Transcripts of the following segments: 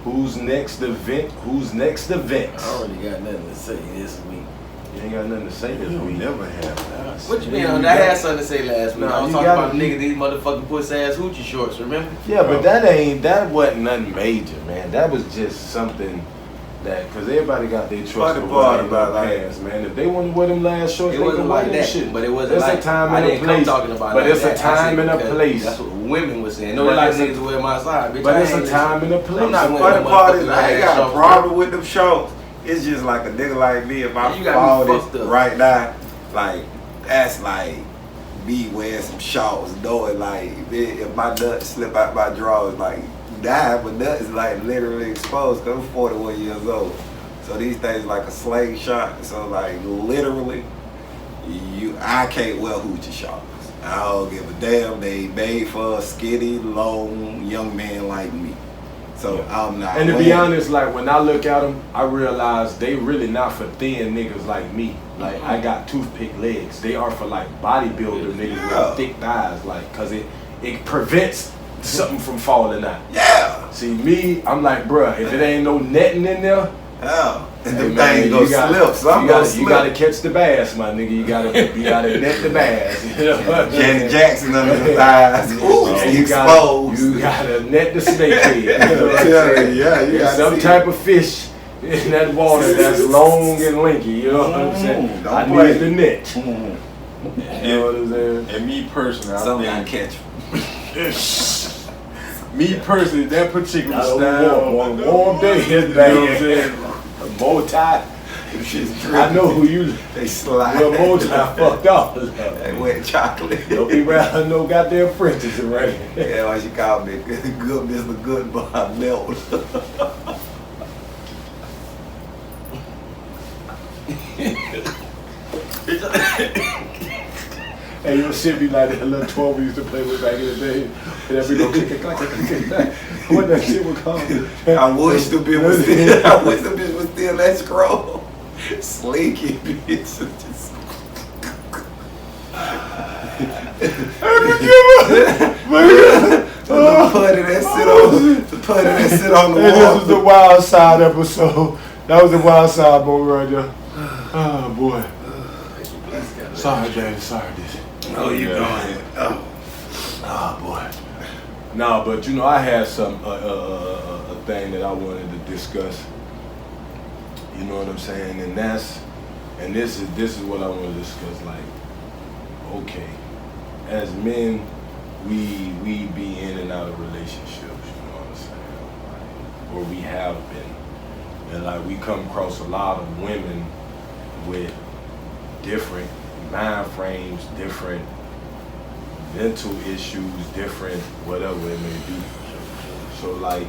Who's next to vent? Who's next to vent? I already got nothing to say this week. You ain't got nothing to say this week. Never have. What you mean? I had something to say last week. I was talking about niggas, these motherfucking pussy ass hoochie shorts, remember? Yeah, but that wasn't nothing major, man. That was just something that, because everybody got their choice Funny part about pants, man. If they want to wear them last shorts, It they wasn't can wear like them that, shit. but it wasn't There's like a time I and a didn't place. come talking about But like it's a that. time and a place. That's what women was saying. No, But like it's a- niggas wear my side, bitch. But I it's a ain't time and a place. I'm not The wearing funny no part is motherfucking I ain't got a shorts, problem with them shorts. It's just like a nigga like me, if I You got me fall fucked it up. right now, like that's like me wearing some shorts, knowing like if my nuts slip out my drawers, like die, but nuts is like literally exposed. Cause I'm 41 years old, so these things like a slingshot. So like literally, I can't wear hoochie shorts. I don't give a damn. They made for a skinny, long young man like me. So I'm not. And to be honest, like when I look at them, I realize they really not for thin niggas like me. Like I got toothpick legs. They are for like bodybuilder niggas with thick thighs, like, cause it prevents something from falling out. Yeah. See me, I'm like, bruh, if it ain't no netting in there, Yeah. And hey, them man, things go slip. Some go slip. You gotta catch the bass, my nigga. You gotta net the bass. You know what I'm saying? Janet Jackson under the thighs. Ooh, And exposed. you gotta net the snake head. You know what I'm saying? Yeah, you got some type of fish in that water that's long and lanky. You know what I'm saying? I need the net. You know what I'm saying? And me personally, Some I gotta think, catch. me personally, that particular On style, a warm day, you know what I'm saying? A bow tie. I know who you. They slide. Your bow tie fucked up. They wet chocolate. Don't be around no goddamn Frenchies around. Yeah, why she called me good Mr. Good, but I melt. Hey, your shit be like that little 12 we used to play with back in the day. And that be go click, clack, click, click, clack. What that shit was called? I wish the bitch was still. I wish the bitch was still that scroll. Slinky bitch. The putty that sit on the Hey, wall. this was the Wild Side episode. That was the Wild Side moment right there. Oh, boy. Sorry, James. Sorry, this. Oh, you going? Oh, boy. Nah, but you know, I had some a thing that I wanted to discuss. You know what I'm saying? And this is what I want to discuss. Like, okay, as men, we be in and out of relationships. You know what I'm saying? Like, or we have been, and like we come across a lot of women with different mind frames, different mental issues, different whatever it may be. So like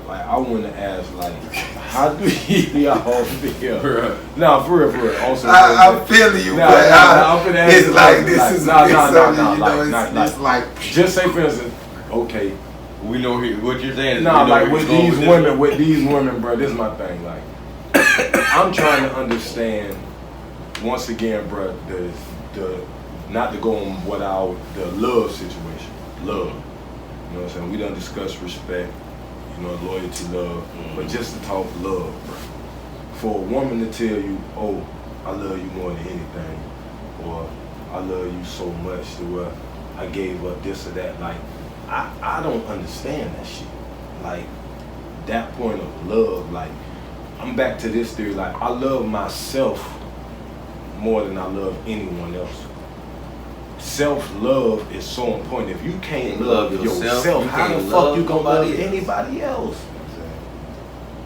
I want to ask, like, how do y'all feel? No, for real. Also, I'm feeling you, but it's like this is something, you know, it's like just say for instance, okay, we know what you're saying. Is nah, we know like where with these women, bro, this is my thing. Like, I'm trying to understand once again, bro, the not to go on the love situation, love. You know what I'm saying? We done discussed respect, you know, loyalty, love, but just to talk love, bro. For a woman to tell you, oh, I love you more than anything, or I love you so much to where I gave up this or that, like, I don't understand that shit. Like, that point of love, like, I'm back to this theory, like, I love myself more than I love anyone else. Self-love is so important. If you can't love yourself, how the fuck you gonna love anybody else?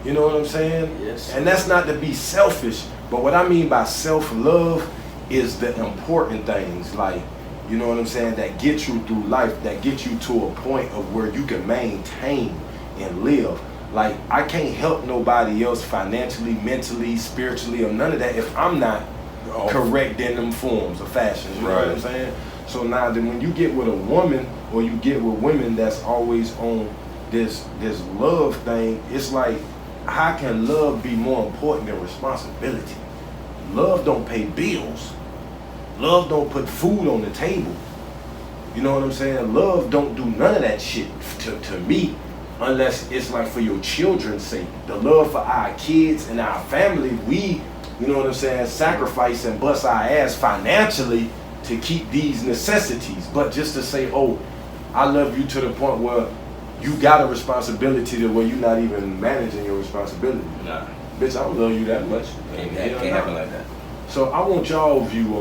You know what I'm saying? Yes. And that's not to be selfish, but what I mean by self-love is the important things, like, you know what I'm saying, that get you through life, that get you to a point of where you can maintain and live. Like, I can't help nobody else financially, mentally, spiritually, or none of that if I'm not correct in them forms of fashion. You know what I'm saying? So now then when you get with a woman, or you get with women that's always on this love thing, it's like, how can love be more important than responsibility? Love don't pay bills. Love don't put food on the table. You know what I'm saying? Love don't do none of that shit to me. unless it's like for your children's sake. The love for our kids and our family, we, you know what I'm saying, sacrifice and bust our ass financially to keep these necessities. But just to say, oh, I love you to the point where you got a responsibility to where you're not even managing your responsibility. Nah. Bitch, I don't love you that much. Can't happen like that. So I want y'all view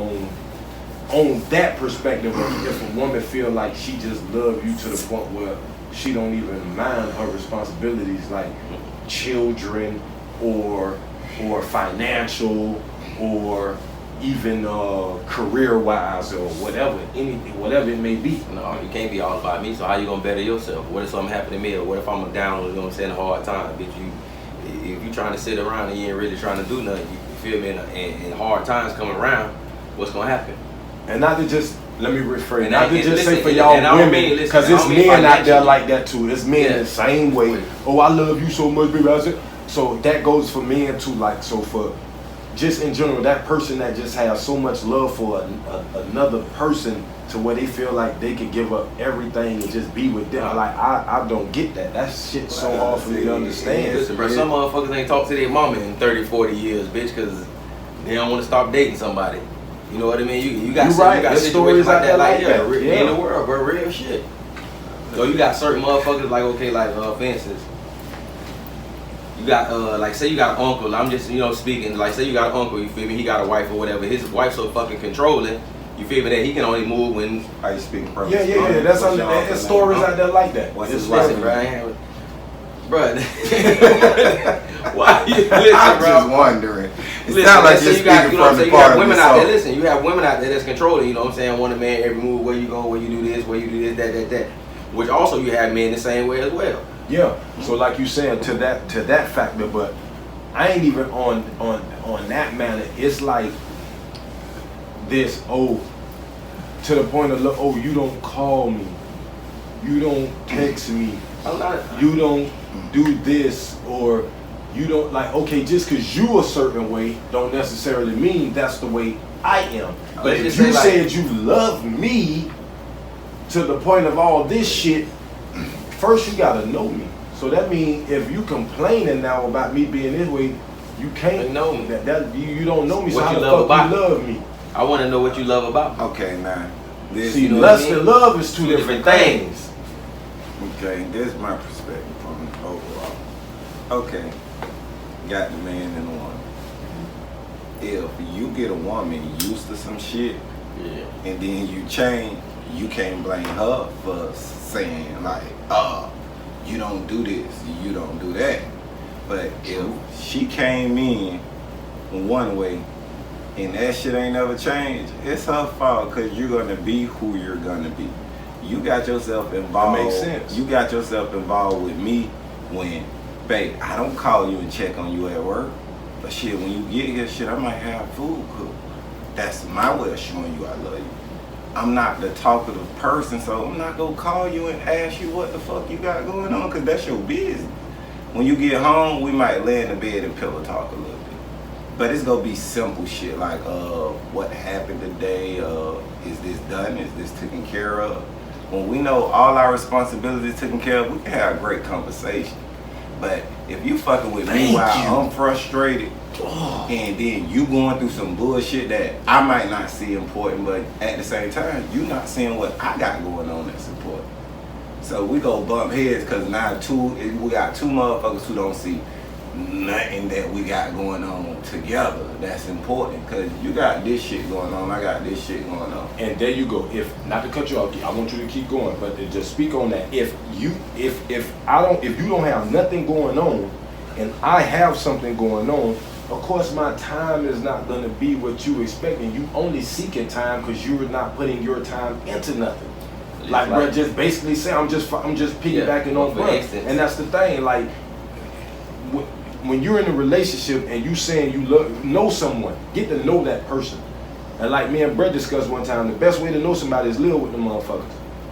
on that perspective of if a woman feel like she just love you to the point where she don't even mind her responsibilities like children or financial or even career-wise or whatever it may be. No, you can't be all about me. So how you gonna better yourself? What if something happen to me, or what if I'm down, you know what I'm saying, a hard time? Bitch, if you trying to sit around and you ain't really trying to do nothing, you feel me? And hard times come around, what's gonna happen? And not to just let me rephrase. And not to just listen, say for y'all women, mean, because it's men out there like that too. It's men the same way. Oh, I love you so much, baby. I said, so that goes for men too. Like, so for just in general, that person that just has so much love for another person to where they feel like they can give up everything and just be with them. Like, I don't get that. That shit's so hard for me to understand. Listen, bro, some motherfuckers ain't talked to their mama in 30, 40 years, bitch, because they don't want to stop dating somebody. You know what I mean? You got situations like that, like in the world, bro, real shit. So you got certain motherfuckers like, okay, like for instance, you got like say you got an uncle. I'm just speaking. Like say you got an uncle. You feel me? He got a wife or whatever. His wife's so fucking controlling. You feel me? That he can only move when I speak purpose. Yeah. That's stories out there like that. What's his listen, name? Bro. Why you listen, I'm bro? just wondering. It Listen, sounds like you're you got, speaking from the you part have of women the out there. soul. Listen, you have women out there that's controlling. You know what I'm saying? Want a man every move, where you go, where you do this, where you do this, that. Which also you have men the same way as well. Yeah. So like you saying to that factor, but I ain't even on that manner. It's like this. Oh, to the point of you don't call me, you don't text me, you don't do this, or you don't like. Okay, just because you a certain way don't necessarily mean that's the way I am. But if you said you love me to the point of all this shit, first you gotta know me. So that means if you complaining now about me being this way, you can't know me. That you don't know me. So What how you the love fuck about you love me? I want to know what you love about me. Okay, now. This, See, lust and love is two different things. Okay, this is my perspective on it overall. Okay, got the man and the woman. If you get a woman used to some shit, and then you change, you can't blame her for saying like, you don't do this, you don't do that. But if she came in one way and that shit ain't never changed, it's her fault, because you're gonna be who you're gonna be. You got yourself involved. That makes sense. You got yourself involved with me when, babe, I don't call you and check on you at work. But shit, when you get here, shit, I might have food cooked. That's my way of showing you I love you. I'm not the talkative person, so I'm not gonna call you and ask you what the fuck you got going on, because that's your business. When you get home, we might lay in the bed and pillow talk a little bit. But it's gonna be simple shit like, what happened today? Is this done? Is this taken care of? When we know all our responsibilities taken care of, we can have a great conversation. But if you fucking with me while I'm frustrated, and then you going through some bullshit that I might not see important, but at the same time, you not seeing what I got going on that's important. So we go bump heads because now we got two motherfuckers who don't see nothing that we got going on together that's important, because you got this shit going on, I got this shit going on. And there you go. If not to cut you off, I want you to keep going, but to just speak on that. If you don't have nothing going on and I have something going on, of course my time is not gonna be what you expecting. You only seeking time because you're not putting your time into nothing. Like bro, just basically say I'm just piggybacking on bro. And that's the thing, like when you're in a relationship and you saying you know someone, get to know that person. And like me and Brett discussed one time, the best way to know somebody is live with the motherfuckers.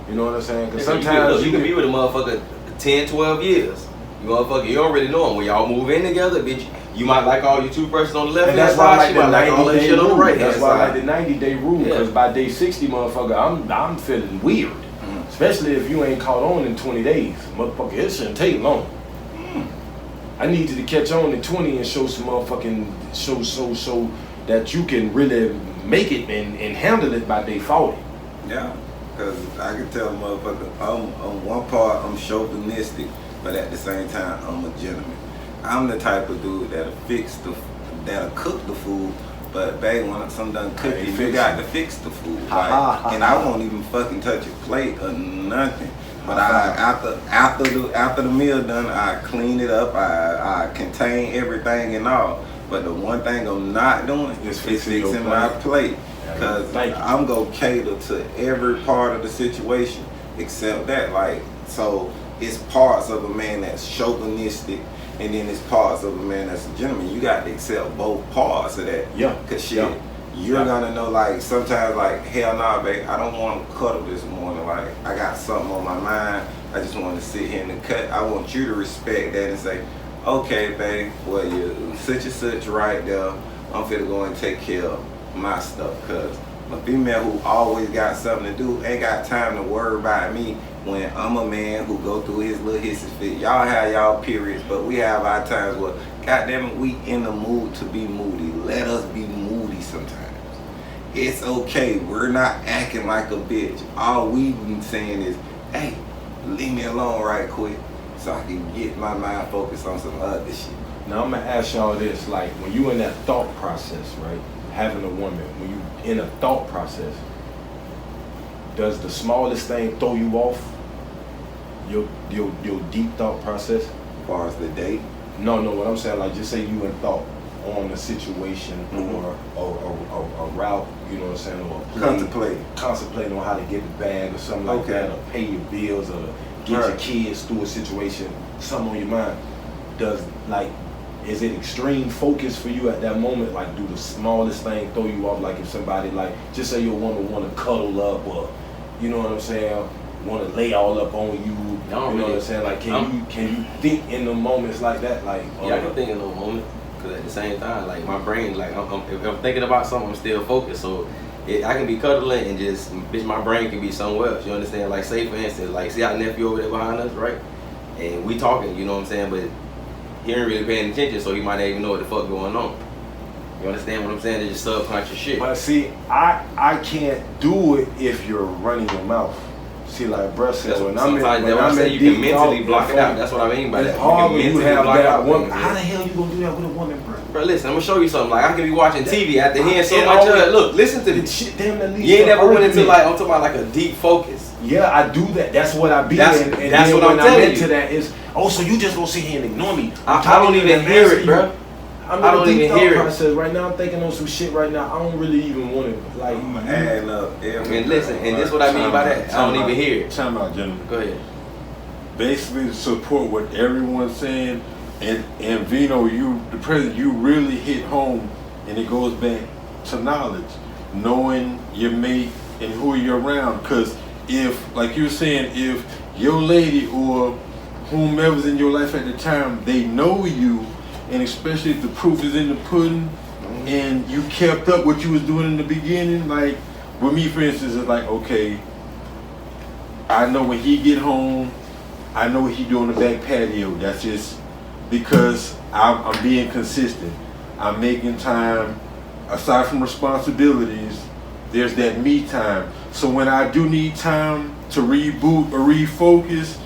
You know what I'm saying? Because sometimes you can be with a motherfucker 10, 12 years. You motherfucker, you don't really know him. When y'all move in together, bitch, you might like all your two-person on the left hand side, she might like all that shit on the right hand side. That's why I like the 90-day rule, because by day 60, motherfucker, I'm feeling weird. especially if you ain't caught on in 20 days. Motherfucker, it shouldn't take long. I need you to catch on in 20 and show some motherfucking, so that you can really make it and handle it by day 40. Yeah, because I can tell a motherfucker, on one part, I'm chauvinistic, but at the same time, I'm a gentleman. I'm the type of dude that'll cook the food, but babe, when I'm done cooking, you got to fix the food. Like, and I won't even fucking touch a plate or nothing. But after the meal done, I clean it up, I contain everything and all. But the one thing I'm not doing is fixing my plate. Because I'm going to cater to every part of the situation except that. Like, so it's parts of a man that's chauvinistic, and then it's parts of a man that's a gentleman. You got to accept both parts of that. Yeah. Because shit, you're going to know, like, sometimes, like, hell nah, babe, I don't want to cuddle this morning. Like, I got something on my mind. I just want to sit here in the cut. I want you to respect that and say, okay, babe, well, you such right there. I'm finna go and take care of my stuff. Because a female who always got something to do ain't got time to worry about me when I'm a man who go through his little hissy fit. Y'all have y'all periods, but we have our times where, goddamn it, we in the mood to be moody. Let us be moody sometimes. It's okay. We're not acting like a bitch. All we been saying is, hey, leave me alone right quick so I can get my mind focused on some other shit. Now I'm gonna ask y'all this, like when you in that thought process, right? Having a woman, when you in a thought process, does the smallest thing throw you off your deep thought process? As far as the date? No, what I'm saying, like just say you in thought on a situation or a route, you know what I'm saying, or contemplating on how to get the bag or something like that, or pay your bills or get your kids through a situation, something on your mind. Is it extreme focus for you at that moment? Like, do the smallest thing throw you off? Like if somebody, like, just say your woman want to cuddle up, or you know what I'm saying, want to lay all up on you. You know what I'm saying? Like, can you think in the moments like that? Like, yeah, I can think in those moments. Because at the same time, like my brain, like if I'm thinking about something, I'm still focused. So I can be cuddling and just, bitch, my brain can be somewhere else. You understand? Like, say for instance, like, see our nephew over there behind us, right? And we talking, you know what I'm saying? But he ain't really paying attention, so he might not even know what the fuck going on. You understand what I'm saying? It's just subconscious shit. But see, I can't do it if you're running your mouth. See, like, bruh said, when I'm saying, you can mentally block it out. That's what I mean by that. You have that woman. How the hell you gonna do that with a woman, bro? Bro, listen, I'm gonna show you something. Like, I can be watching TV after hearing so much of it. Look, listen to this. Shit, damn, that you ain't never went into, like, I'm talking about like a deep focus. Yeah, I do that. That's what I be in. And that's what I'm telling you. Into that is, so you just gonna sit here and ignore me. I don't even hear it, bro. I don't even hear it. Right now, I'm thinking on some shit right now. I don't really even want to, like, add up. And listen, and this is what I mean by that. I don't even hear it. Time out, gentlemen. Go ahead. Basically, to support what everyone's saying, and Vino, the president, you really hit home, and it goes back to knowledge, knowing your mate and who you're around. Because if, like you were saying, if your lady or whomever's in your life at the time, they know you, and especially if the proof is in the pudding, and you kept up what you was doing in the beginning, like with me, for instance, it's like, okay, I know when he get home, I know what he do on the back patio. That's just because I'm being consistent. I'm making time, aside from responsibilities, there's that me time. So when I do need time to reboot or refocus,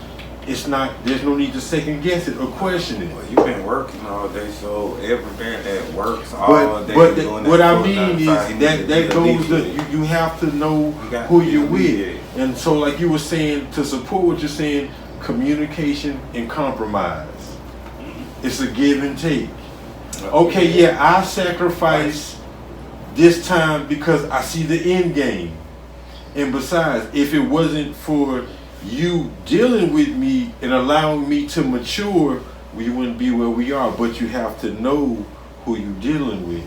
there's no need to second guess it or question it. Well, you've been working all day, so every man that works all day. But what I mean is that goes to you have to know who you're with. And so, like you were saying, to support what you're saying, communication and compromise. It's a give and take. Okay, yeah, I sacrifice this time because I see the end game. And besides, if it wasn't for you dealing with me and allowing me to mature, we wouldn't be where we are. But you have to know who you're dealing with.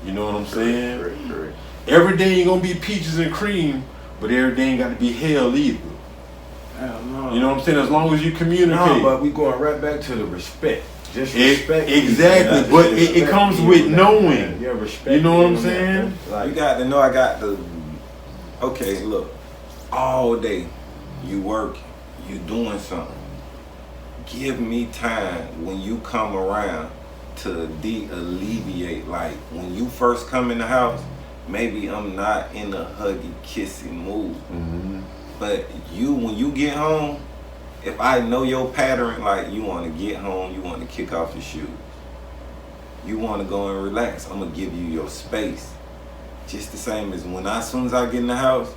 You know what I'm saying? Correct. Every day ain't gonna be peaches and cream, but every day ain't got to be hell either. You know what I'm saying? As long as you communicate. No, but we going right back to the respect. Just respect. Exactly, but it comes with knowing. Yeah, respect. You know what I'm saying? Like, you got to know. Okay, look, all day you working, you doing something. Give me time when you come around to alleviate. Like when you first come in the house, maybe I'm not in a huggy, kissy mood. Mm-hmm. But when you get home, if I know your pattern, like you want to get home, you want to kick off your shoes, you want to go and relax, I'm going to give you your space. Just the same as as soon as I get in the house,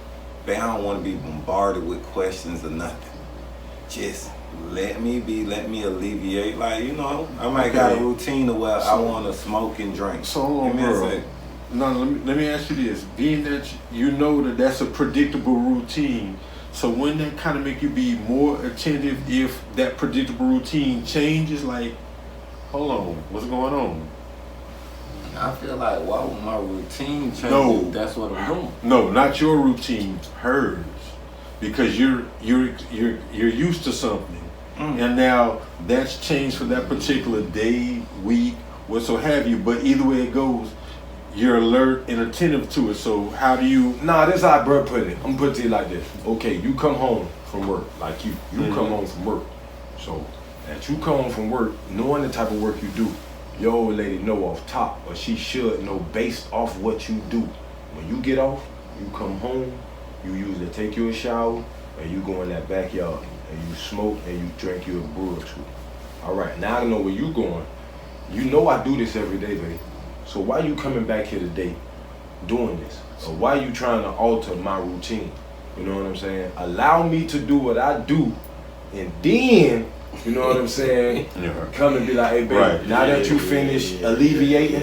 I don't want to be bombarded with questions or nothing. Just let me alleviate. Like, I might got a routine of where I want to smoke and drink. So hold on, bro. No, let me ask you this. Being that you know that that's a predictable routine, so wouldn't that kind of make you be more attentive if that predictable routine changes? Like, hold on, what's going on? I feel like, why would my routine change? No, that's what I'm doing. No, not your routine, hers, because you're used to something, and now that's changed for that particular day, week, what so have you. But either way it goes, you're alert and attentive to it. So how do you? Nah, this is how bro put it. I'm put it to you like this. Okay, you come home from work, like you come home from work. So that you come home from work, knowing the type of work you do, your old lady know off top, or she should know based off what you do. When you get off, you come home, you usually take you a shower, and you go in that backyard, and you smoke, and you drink you a brew or two. All right, now I know where you going. You know I do this every day, baby. So why you coming back here today doing this? Or why you trying to alter my routine? You know what I'm saying? Allow me to do what I do, and then, you know what I'm saying? Come and be like, hey, baby, now that you finished alleviating,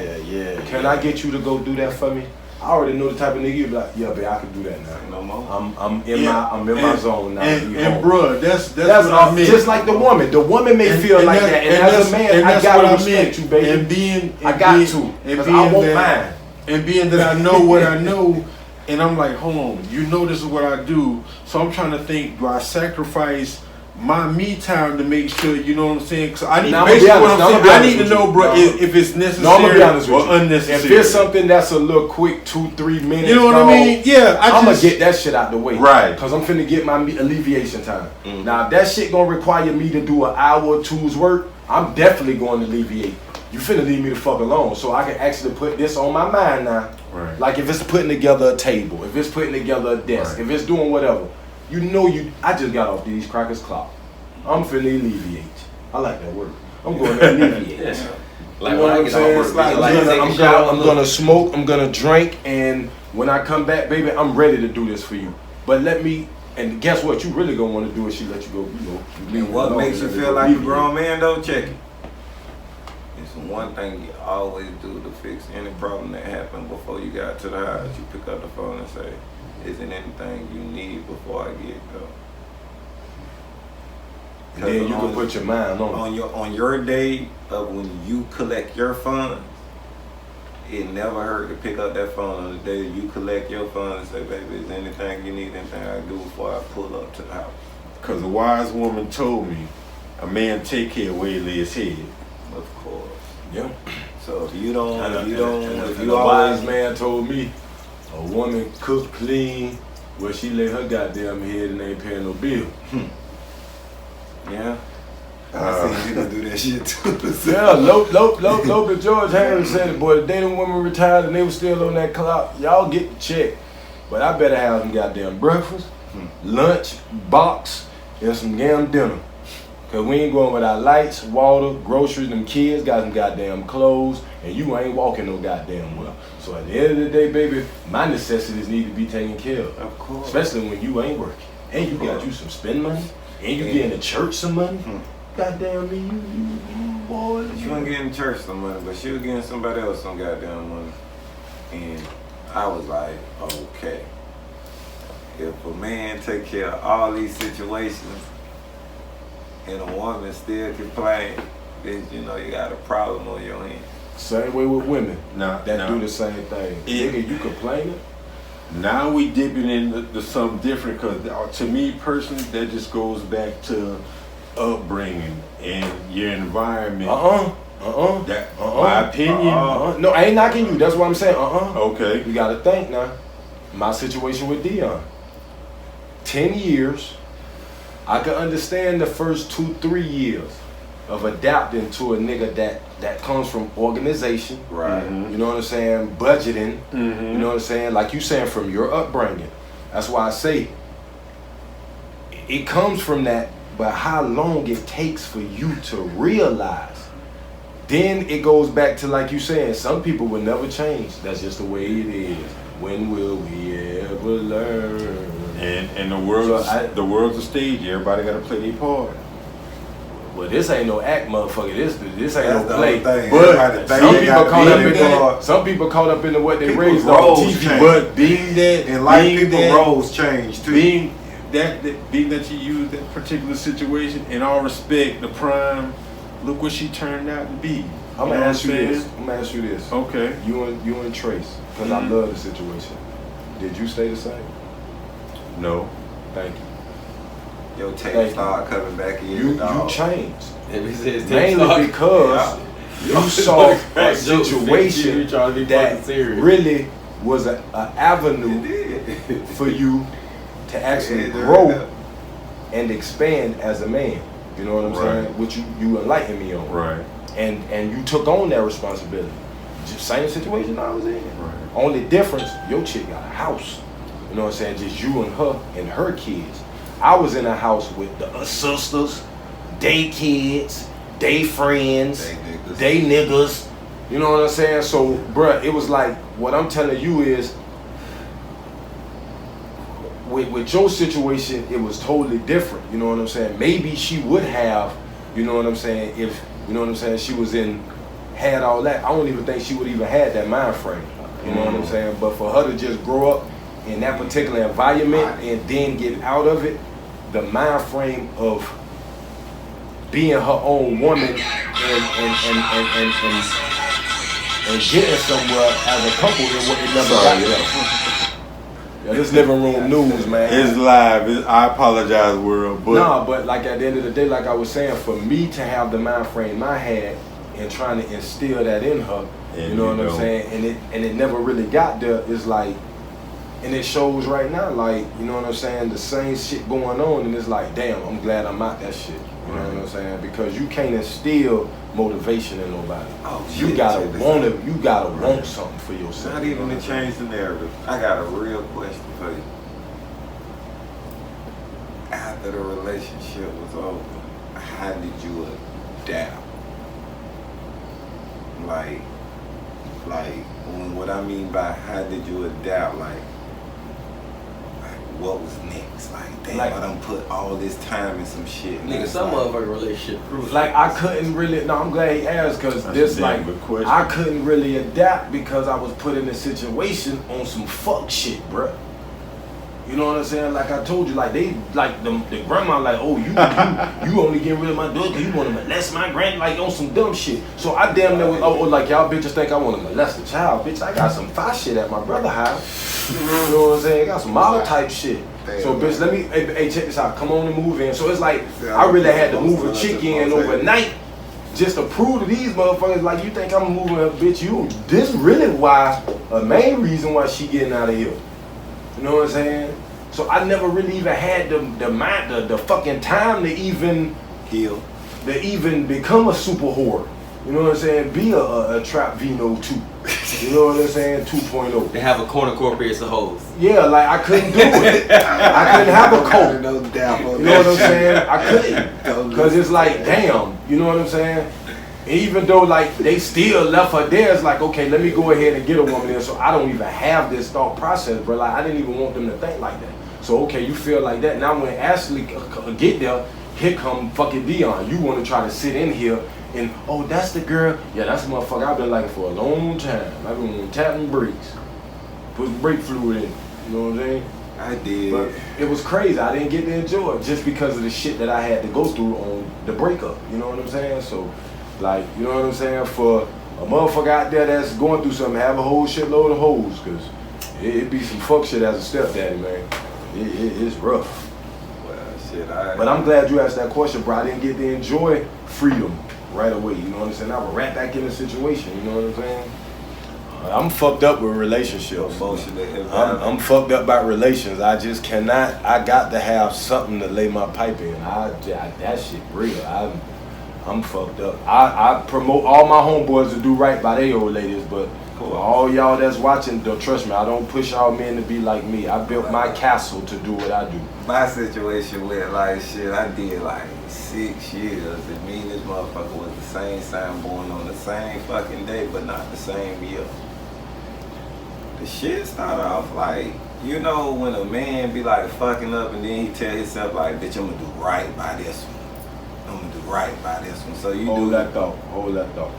can I get you to go do that for me? I already know the type of nigga you be like, yeah, baby, I can do that now. No more. I'm in my zone now. And bruh, that's what I meant. Just like the woman. The woman may feel like that, and as a man, I gotta respect you, baby. I got to, because I won't mind. And being that I know what I know, and I'm like, hold on, you know this is what I do, so I'm trying to think, do I sacrifice my me time to make sure, you know what I'm saying? Because I need, I need to know, bro, if it's necessary or unnecessary. If it's something that's a little quick, 2-3 minutes, you know what I mean? Yeah, I'm gonna get that shit out the way, right? Because I'm finna get my alleviation time. Now, if that shit gonna require me to do an hour or two's work, I'm definitely going to alleviate. You finna leave me the fuck alone, so I can actually put this on my mind now. Right. Like if it's putting together a table, if it's putting together a desk, if it's doing whatever. I just got off these crackers clock. I'm finna alleviate. I like that word. I'm going to alleviate. Like you know when I get off work, I'm gonna smoke, I'm gonna drink, and when I come back, baby, I'm ready to do this for you. But and guess what? You really gonna want to do is she let you go, And what makes you feel like a grown man though? Check it. It's one thing you always do to fix any problem that happened before you got to the house. You pick up the phone and say, "Isn't anything you need before I get though?" And then you can put your mind on your day of when you collect your funds. It never hurt to pick up that phone on the day you collect your funds and say, "Baby, is there anything you need? Anything I can do before I pull up to the house?" Because a wise woman told me, a man take care where he lay his head. Of course. Yeah. So if you a wise man told me, a woman cook clean where she lay her goddamn head and ain't paying no bill. Yeah. I seen niggas do that shit too. Yeah, Local George Harris said it, boy. The day them women retired and they was still on that clock, y'all get the check. But I better have some goddamn breakfast, lunch, box, and some damn dinner. Cause we ain't going without lights, water, groceries, them kids got some goddamn clothes, and you ain't walking no goddamn well. So at the end of the day, baby, my necessities need to be taken care of. Of course. Especially when you ain't working. And you got you some spend money, and you getting the church some money. Goddamn me, you boy. She wasn't getting church some money, but she was getting somebody else some goddamn money. And I was like, okay. If a man take care of all these situations and a woman still complain, then you know you got a problem on your hands. Same way with women that no. do the same thing. Nigga, you complaining? Now we dipping into something different, because to me personally, that just goes back to upbringing and your environment. My opinion. No, I ain't knocking you. That's what I'm saying. Okay. You gotta think now. My situation with Dion. 10 years, I can understand the first 2-3 years of adapting to a nigga that comes from organization. Right. You know what I'm saying? Budgeting. Mm-hmm. You know what I'm saying? Like you saying, from your upbringing. That's why I say it comes from that, but how long it takes for you to realize. Then it goes back to, like you saying, some people will never change. That's just the way it is. When will we ever learn? And the world's a stage. Everybody got to play their part. Well, this ain't no act, motherfucker. This ain't That's no play. the But some people caught up into what they People raised on roles TV. change. But being that, And like being people that, roles change too. Being that you use that particular situation, in all respect, the prime, look what she turned out to be. I'm gonna ask you this. Okay. You and Trace, because I love the situation. Did you stay the same? No. Thank you. Your tape start coming back in. You changed. Mainly Mainly because you saw a situation that really was an avenue for you to actually grow and expand as a man. You know what I'm saying? Which you enlightened me on. Right. And you took on that responsibility. Just same situation I was in. Right. Only difference, your chick got a house. You know what I'm saying? Just you and her kids. I was in a house with the sisters, they kids, they friends, they niggas. You know what I'm saying? So, bruh, it was like, what I'm telling you is, with your situation, it was totally different. You know what I'm saying? Maybe she would have, you know what I'm saying, if, you know what I'm saying, she was had all that. I don't even think she would even had that mind frame. You know what I'm saying? But for her to just grow up in that particular environment and then get out of it, the mind frame of being her own woman and getting somewhere as a couple, it never got there. Yeah, this living room news, man. It's live. I apologize, world. But like at the end of the day, like I was saying, for me to have the mind frame I had and trying to instill that in her, you know what I'm saying, and it never really got there. It's like, and it shows right now, like, you know what I'm saying, the same shit going on, and it's like, damn, I'm glad I'm out that shit. You know what I'm saying? Because you can't instill motivation in nobody. You gotta want something for yourself. Not even to change the narrative. I got a real question for you. After the relationship was over, how did you adapt? Like what I mean by how did you adapt? Like what was next? Like, damn, I done put all this time in some shit. Nigga, some motherfucking relationship cruise. Like, I couldn't really, no, I'm glad he asked, because this, like, I couldn't really adapt because I was put in a situation on some fuck shit, bruh. You know what I'm saying? Like I told you, like the grandma, like, oh, you only getting rid of my daughter because you want to molest my grand, like on some dumb shit. So I damn near was, like, y'all bitches think I want to molest a child, bitch. I got some fire shit at my brother's house. You know what I'm saying? I got some model type shit. So bitch, let me, hey, check this out. Come on and move in. So it's like I really had to move a chick in overnight just to prove to these motherfuckers, like, you think I'm moving her, bitch? This really why, a main reason why she getting out of here. You know what I'm saying? So I never really even had the fucking time to even heal, to even become a super whore. You know what I'm saying? Be a trap Vino 2. You know what I'm saying? 2.0. They have a cornucopia of hoes. Yeah, like I couldn't do it. I couldn't have a coat. No doubt. You know what I'm saying? I couldn't. Because it's like, damn. You know what I'm saying? Even though, like, they still left her there, it's like, okay, let me go ahead and get a woman in, so I don't even have this thought process, bro. Like, I didn't even want them to think like that. So, okay, you feel like that. Now, when Ashley get there, here come fucking Dion. You want to try to sit in here and, oh, that's the girl. Yeah, that's the motherfucker I've been liking for a long time. I've been tapping brakes. Put brake fluid in. You know what I'm saying? I did. But it was crazy. I didn't get to enjoy it just because of the shit that I had to go through on the breakup. You know what I'm saying? So, like, you know what I'm saying? For a motherfucker out there that's going through something, have a whole shitload of hoes, because it be some fuck shit as a stepdaddy, man. It's rough. Well, shit, but I'm glad you asked that question, bro. I didn't get to enjoy freedom right away. You know what I'm saying? I was right back in the situation. You know what I'm saying? I'm fucked up with relationships. I'm fucked up by relations. I just cannot. I got to have something to lay my pipe in. That shit real. I'm fucked up. I promote all my homeboys to do right by their old ladies, but for all y'all that's watching, don't trust me. I don't push all men to be like me. I built my castle to do what I do. My situation with like shit, I did like 6 years, and me and this motherfucker was the same sign, born on the same fucking day, but not the same year. The shit started off like, you know, when a man be like fucking up and then he tell himself like, bitch, I'm gonna do right by this one. I'm gonna do right by this one. So you Hold do that thought. Hold that thought.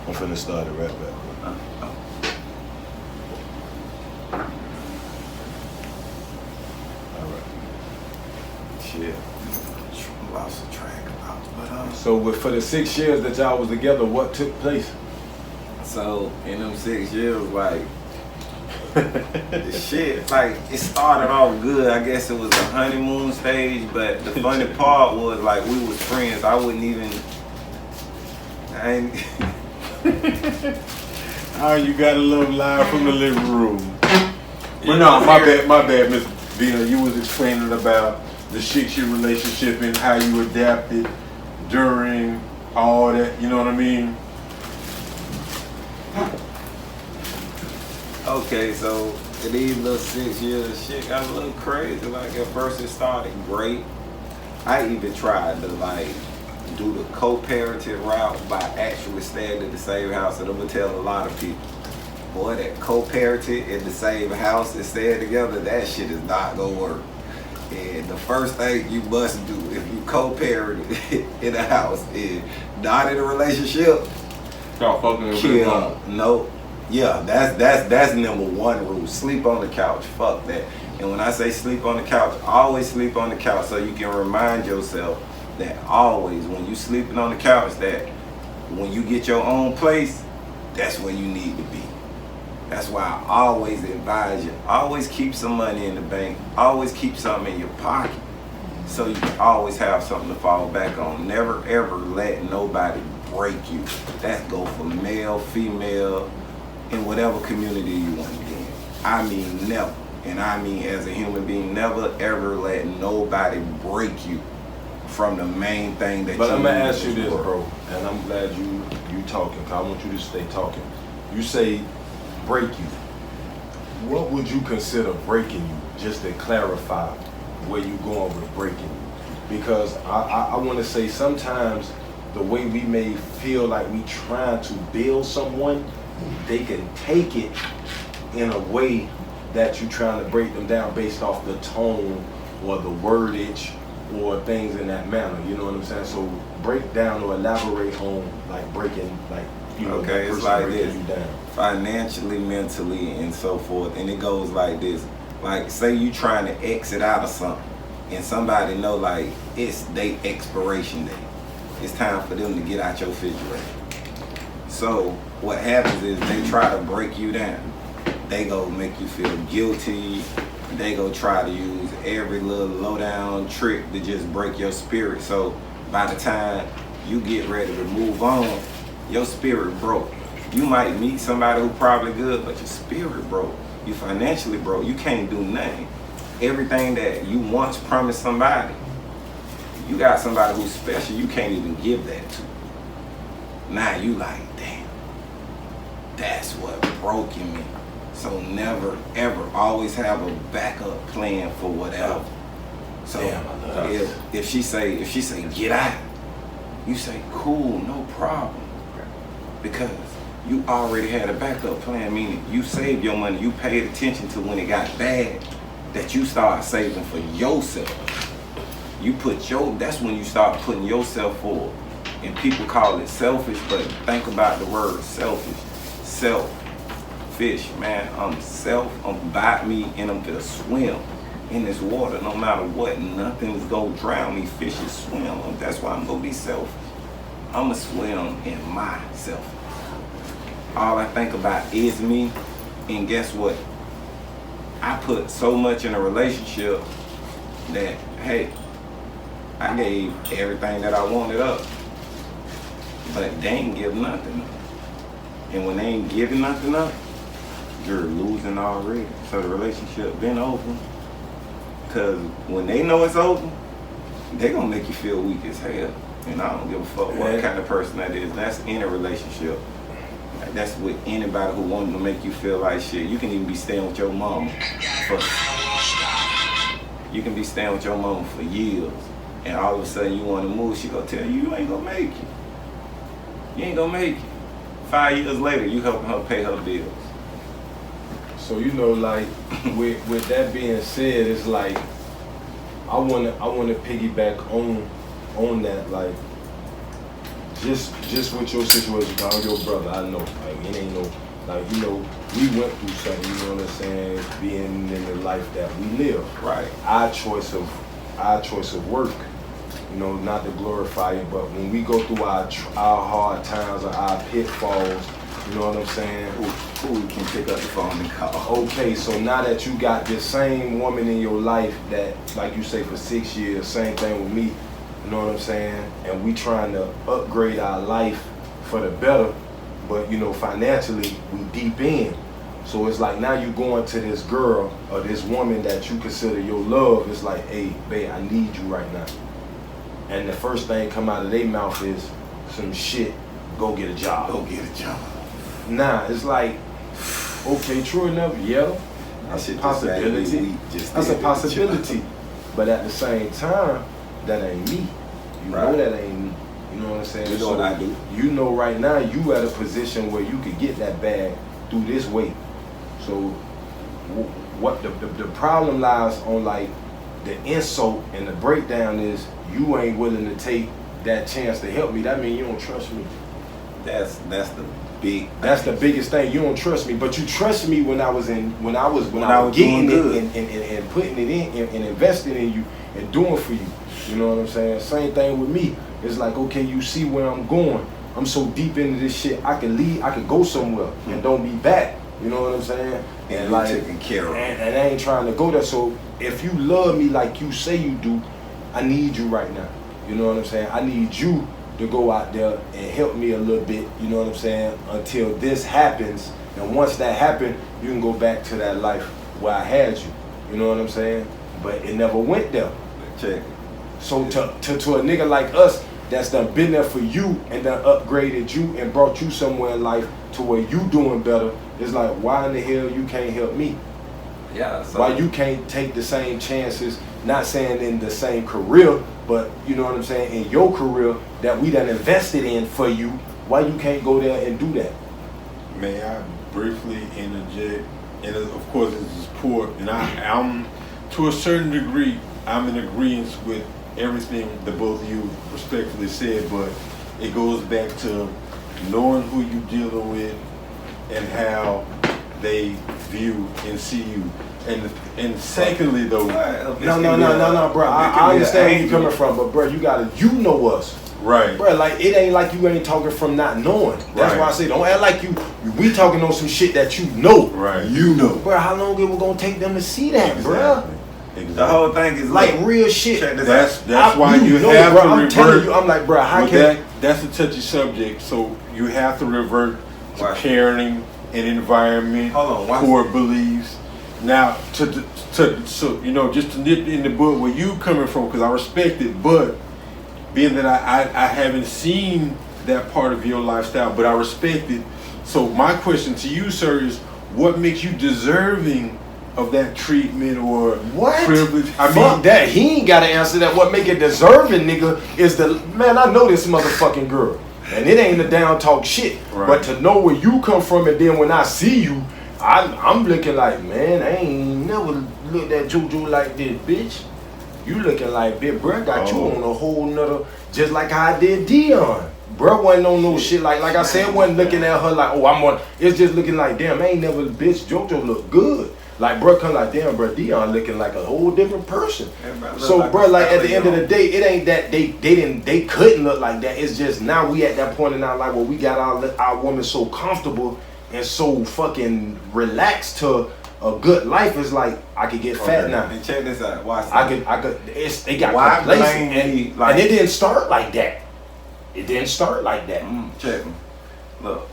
I'm finna start it right back. All right. Shit. Lost the track of thoughts. So for the 6 years that y'all was together, what took place? So in them 6 years, like, the shit, like, it started off good. I guess it was the honeymoon stage, but the funny part was, like, we was friends. I wouldn't even, Oh, you got a little live from the living room. But no, my bad, Miss Vina. You was explaining about the 6 year relationship and how you adapted during all that. You know what I mean? Okay, so in these little 6 years, shit got a little crazy. Like, at first it started great. I even tried to, like, do the co-parenting route by actually staying in the same house. And I'm gonna tell a lot of people, boy, that co-parenting in the same house and staying together, that shit is not gonna work. And the first thing you must do if you co-parent in a house is not in a relationship, Start fucking kill. No. Yeah, that's number one rule. Sleep on the couch. Fuck that. And when I say sleep on the couch, always sleep on the couch so you can remind yourself that always when you sleeping on the couch, that when you get your own place, that's where you need to be. That's why I always advise you, always keep some money in the bank, always keep something in your pocket so you can always have something to fall back on. Never ever let nobody break you. That go for male, female, in whatever community you want to be in. I mean never, and I mean as a human being, never ever let nobody break you from the main thing that But you I'm gonna need ask you in this, world. bro, and I'm glad you talking, cause I want you to stay talking. You say break you. What would you consider breaking you? Just to clarify where you going with breaking you. Because I want to say sometimes the way we may feel like we trying to build someone, they can take it in a way that you trying to break them down based off the tone or the wordage or things in that manner. You know what I'm saying? So break down or elaborate on like breaking, like, you know, Okay, the it's person like breaking this. you down. Financially, mentally, and so forth. And it goes like this. Like, say you trying to exit out of something and somebody know like it's their expiration date. It's time for them to get out your refrigerator. So what happens is they try to break you down. They go make you feel guilty. They go try to use every little low down trick to just break your spirit. So by the time you get ready to move on, your spirit broke. You might meet somebody who probably good, but your spirit broke. You financially broke. You can't do nothing. Everything that you once promised somebody, you got somebody who's special, you can't even give that to. Now you like, damn, that's what broke in me. So never, ever, always have a backup plan for whatever. So Damn, I love if she say get out, you say cool, no problem, because you already had a backup plan. Meaning you saved your money, you paid attention to when it got bad, that you start saving for yourself. You put that's when you start putting yourself forward. And people call it selfish, but think about the word selfish. Selfish, man. I'm about me, and I'm gonna swim in this water no matter what. Nothing's gonna drown me. Fishes swim. That's why I'm gonna be selfish. I'm gonna swim in myself. All I think about is me, and guess what? I put so much in a relationship that, hey, I gave everything that I wanted up. but they ain't give nothing up. And when they ain't giving nothing up, you're losing already. So the relationship been over. Cause when they know it's over, they gonna make you feel weak as hell. And I don't give a fuck what kind of person that is. That's in a relationship. Like, that's with anybody who wants to make you feel like shit. You can even be staying with your mama for years. And all of a sudden you want to move, she gonna tell you ain't gonna make it. You ain't gonna make it. 5 years later, you helping her pay her bills. So like with that being said, it's like I wanna piggyback on that, like just with your situation, I'm your brother. I know, like it ain't no, like we went through something. You know what I'm saying? Being in the life that we live, right? Our choice of work. Not to glorify it, but when we go through our hard times or our pitfalls, you know what I'm saying? Who can pick up the phone and call? Okay, so now that you got this same woman in your life that, like you say, for 6 years, same thing with me, you know what I'm saying? And we trying to upgrade our life for the better, but financially we deep in. So it's like now you going to this girl or this woman that you consider your love. It's like, hey, babe, I need you right now. And the first thing come out of their mouth is some shit. Go get a job. Go get a job. Nah, it's like, okay, true enough, yeah. That's a possibility. That's a possibility. But at the same time, that ain't me. You know that ain't me. You know what I'm saying? You know what I do. You know right now you at a position where you could get that bag through this way. So what the problem lies on, like, the insult and the breakdown is you ain't willing to take that chance to help me. That means you don't trust me. That's the biggest thing. You don't trust me, but you trust me when I was getting it and putting it in and investing in you and doing for you. You know what I'm saying? Same thing with me. It's like, okay, you see where I'm going. I'm so deep into this shit. I can leave. I can go somewhere and don't be back. You know what I'm saying? And like taking care of. And I ain't trying to go there. So if you love me like you say you do, I need you right now. You know what I'm saying? I need you to go out there and help me a little bit, you know what I'm saying, until this happens. And once that happens, you can go back to that life where I had you. You know what I'm saying? But it never went there. Check. So to a nigga like us that's done been there for you and done upgraded you and brought you somewhere in life to where you doing better, it's like, why in the hell you can't help me? Yeah. So why you can't take the same chances, not saying in the same career, but you know what I'm saying, in your career that we done invested in for you, why you can't go there and do that? May I briefly interject? And of course this is poor, and I'm to a certain degree, I'm in agreement with everything that both of you respectfully said, but it goes back to knowing who you dealing with and how they view and see you. And secondly, though, no, bro. I understand where you're coming from, but bro, you know us, right? Bro, like it ain't like you ain't talking from not knowing. That's why I say don't act like we talking on some shit that you know, right? You know, bro. How long it was gonna take them to see that, bro? Exactly. The whole thing is like real shit. That's why you have to revert. Telling you, I'm like, bro, how can that's a touchy subject, so you have to revert to parenting and environment, core beliefs. Now, so just to nip in the bud where you coming from, because I respect it, but being that I haven't seen that part of your lifestyle, but I respect it. So my question to you, sir, is what makes you deserving of that treatment or privilege? Fuck that. He ain't got to answer that. What make it deserving, nigga, is man, I know this motherfucking girl. And it ain't a down talk shit. Right. But to know where you come from, and then when I see you, I'm looking like, man, I ain't never looked at Juju like this, bitch. You looking like, bitch, bro, got you on a whole nother, just like how I did Dion. Bro wasn't on no shit like I said, wasn't looking at her like, oh, I'm on. It's just looking like, damn, I ain't never, bitch, JoJo look good. Like, bro, come like, damn, bro, Dion looking like a whole different person. So, bro, like at the end of the day, it ain't that they couldn't look like that. It's just now we at that point in our life where we got our woman so comfortable and so fucking relaxed to a good life. Is like I could get fat now. And check this out. Watch I could. It got complacent, and it didn't start like that. It didn't start like that. Check me. Look,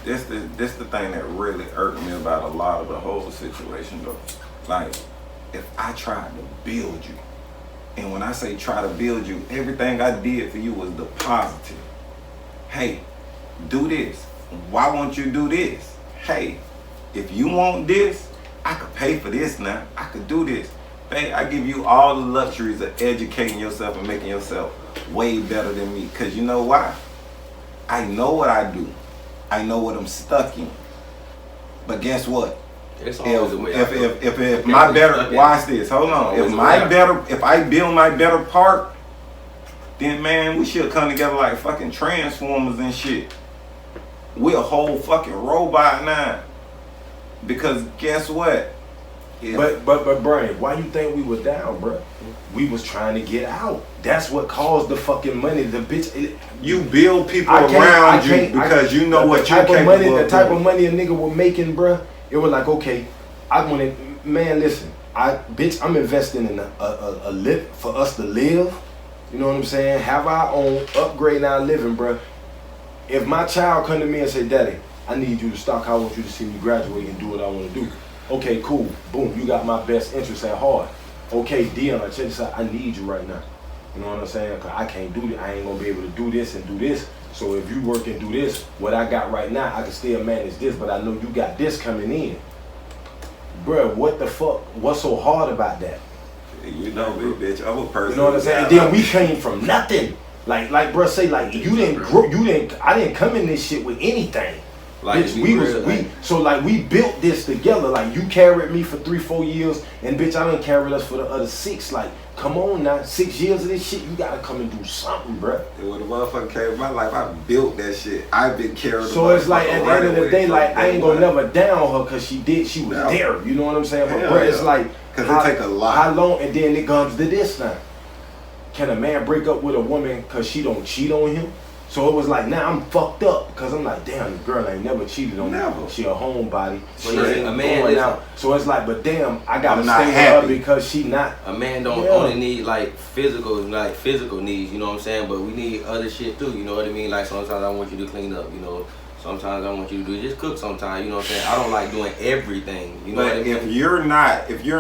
this the thing that really irked me about a lot of the whole situation though. Like, if I tried to build you, and when I say try to build you, everything I did for you was the positive. Hey, do this. Why won't you do this? Hey, if you want this, I could pay for this now. I could do this. Hey, I give you all the luxuries of educating yourself and making yourself way better than me. Because you know why? I know what I do. I know what I'm stuck in. But guess what? It's always the way. If my better, watch this, hold on. If I build my better part, then man, we should come together like fucking Transformers and shit. We're a whole fucking robot now. Because guess what? But Brian, why you think we were down, bro? We was trying to get out. That's what caused the fucking money. The bitch. You build people around you because you know what you're capable of doing. The type of money a nigga was making, bro. It was like, okay, I want to, man, listen, I'm investing in a live for us to live. You know what I'm saying? Have our own, upgrade our living, bro. If my child come to me and say, Daddy, I need you to stop. I want you to see me graduate and do what I want to do. Okay, cool. Boom, you got my best interest at heart. Okay, Dion, check this out. I need you right now. You know what I'm saying? Cause I can't do this. I ain't gonna be able to do this and do this. So if you work and do this, what I got right now, I can still manage this, but I know you got this coming in. Bruh, what the fuck? What's so hard about that? You know me, bitch. I'm a person. You know what I'm saying? And then we came from nothing. Like bruh say, like I didn't come in this shit with anything. Like bitch, we built this together. Like you carried me for 3-4 years, and bitch, I done carried us for the other 6. Like, come on now, 6 years of this shit, you gotta come and do something, bruh. When the motherfucker came in my life, I built that shit. I've been carrying. So it's like at the end of the day, like I ain't gonna never down her because she was there. You know what I'm saying? But bruh, it's like because it take a lot. How long? And then it comes to this now. Can a man break up with a woman because she don't cheat on him? So it was like, now I'm fucked up because I'm like, damn, the girl ain't never cheated on me. She a homebody. She ain't a man going out. So it's like, but damn, I gotta stay with her because she not. A man don't only need like physical needs, you know what I'm saying? But we need other shit too, you know what I mean? Like sometimes I want you to clean up, you know. Sometimes I want you to do just cook sometimes, you know what I'm saying? I don't like doing everything, you know what I mean? If you're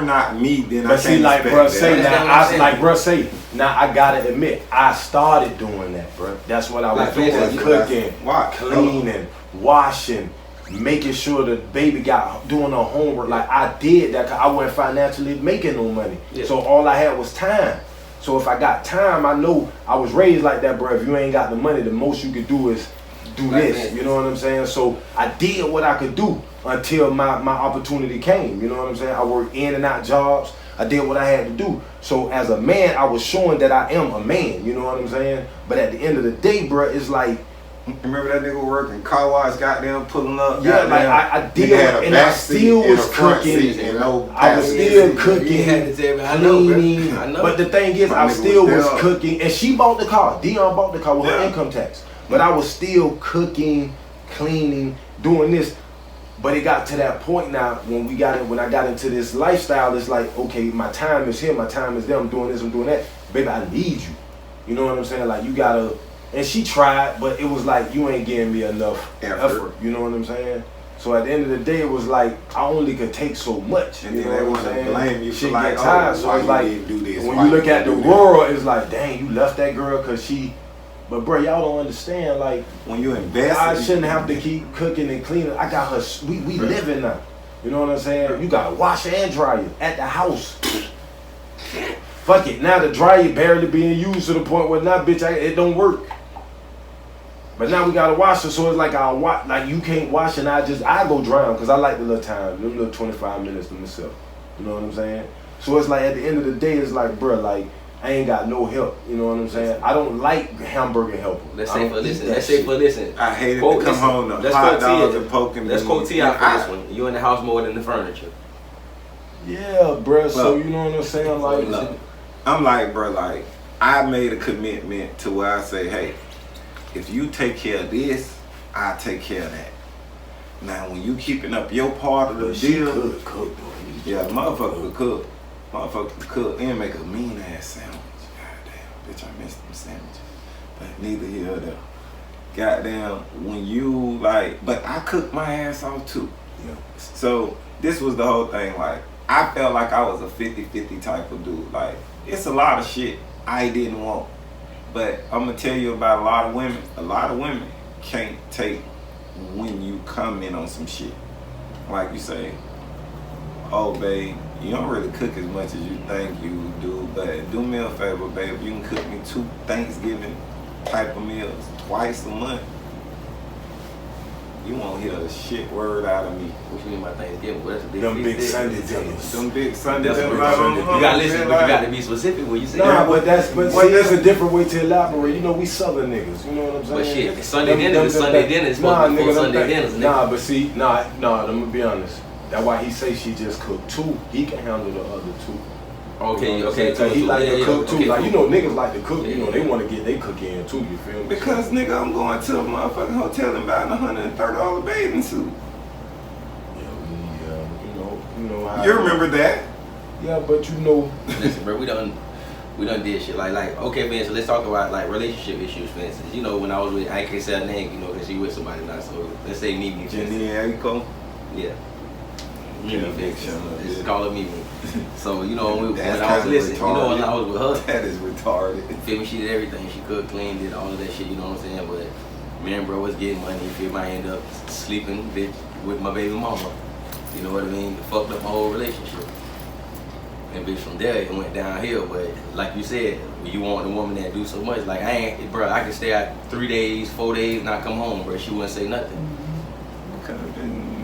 not me, then but I can't like bruh say now I gotta admit, I started doing that, bruh. That's what I was doing, cooking, cleaning, washing, making sure the baby got doing her homework. Like I did that because I wasn't financially making no money. Yeah. So all I had was time. So if I got time, I know I was raised like that, bruh. If you ain't got the money, the most you could do is do this, you know what I'm saying? So I did what I could do until my opportunity came, you know what I'm saying? I worked in and out jobs. I did what I had to do. So as a man, I was showing that I am a man, you know what I'm saying? But at the end of the day, bro, it's like, remember that nigga working car wash, goddamn pulling up? Yeah, like I did, and I still was cooking. I was still cooking, cleaning. I know. But the thing is, I still was cooking, and she bought the car. Dion bought the car with her income tax. But I was still cooking, cleaning, doing this. But it got to that point now when I got into this lifestyle, it's like, okay, my time is here, my time is there, I'm doing this, I'm doing that. Baby, I need you. You know what I'm saying? Like you gotta, and she tried, but it was like you ain't giving me enough effort. You know what I'm saying? So at the end of the day, it was like I only could take so much. And then they want to blame you for like, tired. So it's like when you look at the world, it's like, dang, you left that girl because she. But bro, y'all don't understand. Like when you invest, I shouldn't have to keep cooking and cleaning. I got her. We living now. You know what I'm saying? You got to wash and dry it at the house. Fuck it. Now the dryer barely being used to the point where now, bitch, it don't work. But now we gotta wash it, so it's like like you can't wash and I go drown because I like the little time, them little 25 minutes to myself. You know what I'm saying? So it's like at the end of the day, it's like, bro, like. I ain't got no help, you know what I'm saying? I don't like hamburger helper. Let's say for listen. I hate it to come home to hot dogs and poking. Let's quote T out for this one. You in the house more than the furniture. Yeah, bro. So you know what I'm saying? Like, I'm like, bro, like I made a commitment to where I say, hey, if you take care of this, I take care of that. Now, when you keeping up your part of the deal, cook, yeah, the motherfucker could cook. Motherfucker could cook and make a mean ass sandwich. God damn, bitch, I missed them sandwiches. neither here or there. Goddamn, when you like, but I cooked my ass off too. Yeah. So this was the whole thing. Like, I felt like I was a 50-50 type of dude. Like, it's a lot of shit I didn't want. But I'm gonna tell you about a lot of women. A lot of women can't take when you come in on some shit. Like you say, oh babe, you don't really cook as much as you think you do, but do me a favor, babe. You can cook me 2 Thanksgiving type of meals twice a month. You won't hear a shit word out of me. What you mean by Thanksgiving? Well, that's a big Them big Sunday dinners. Them big Sunday You dinners. gotta listen, but you gotta be specific when you say Nah, that. but that's a different way to elaborate. You know, we Southern niggas. You know what I'm saying? But shit, Sunday dinner is Sunday dinner. It's supposed to be Sunday dinners, nigga. Nah, but see, nah, I'm gonna be honest. That's why he say she just cooked 2. He can handle the other 2. Okay. Cause he like to cook too. Okay, like, you know, niggas like to cook. Yeah. You know, they want to get they cooking in too. You feel me? Because nigga, I'm going to a motherfucking hotel and buying $130 bathing suit. You know how. You remember that? Yeah, but you know. Listen, bro, we done did shit like okay, man. So let's talk about like relationship issues, for instance. You know, when I was with, I can't say her name, you know, because she with somebody now. So let's say Mimi. Jenny Erico. Yeah. Yeah, big Just show. call her Mimi. So you know, when That's I was kinda listening, you know, when I was with her, That is retarded. you feel me? She did everything. She cooked, cleaned, did all of that shit. You know what I'm saying? But me and bro was getting money. You feel me? I end up sleeping, bitch, with my baby mama. You know what I mean? Fucked up my whole relationship. And bitch, from there it went downhill. But like you said, when you want a woman that do so much, like I can stay out 3 days, 4 days, not come home, bro. She wouldn't say nothing.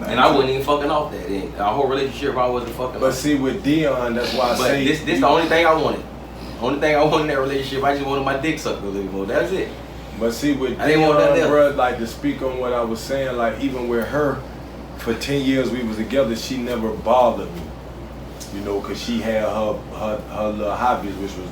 And I wasn't even fucking off that. And our whole relationship, I wasn't fucking. But off. see, with Dion, that's why I But say this the only thing I wanted. Only thing I wanted in that relationship, I just wanted my dick sucked a little more. That's it. But see, with I didn't want nothing Dion, else. bro, like to speak on what I was saying, like even with her, for 10 years we was together, she never bothered me. You know, cause she had her little hobbies, which was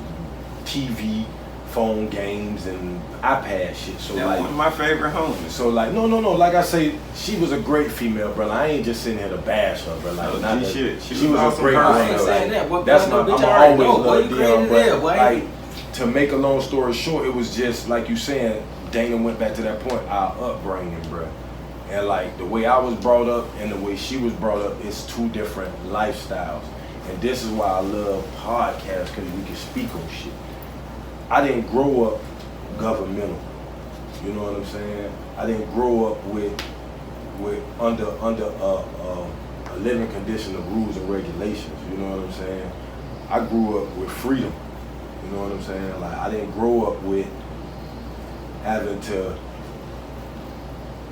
TV, phone games, and iPad shit. So That like, one of my favorite homies. so like, no. Like I say, she was a great female, bro. I ain't just sitting here to bash her, bro. Like, not that- She was a awesome great person. I ain't woman. saying Like, that. What that's kind my. of bitch I'm I already always know, boy, love you Dion, crazy there, but boy. like, to make a long story short, it was just like you saying. Dana went back to that point. Our upbringing, bro, and like the way I was brought up and the way she was brought up is 2 different lifestyles. And this is why I love podcasts, because we can speak on shit. I didn't grow up governmental. You know what I'm saying? I didn't grow up with under a living condition of rules and regulations. You know what I'm saying? I grew up with freedom. You know what I'm saying? Like, I didn't grow up with having to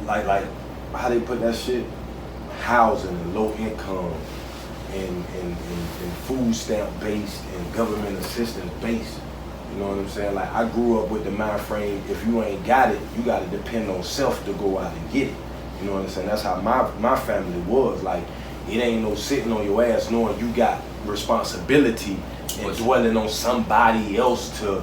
like how they put that shit, housing and low income and food stamp based and government assistance based. You know what I'm saying? Like, I grew up with the mind frame, if you ain't got it, you gotta depend on self to go out and get it. You know what I'm saying? That's how my family was. Like, it ain't no sitting on your ass knowing you got responsibility and dwelling on somebody else to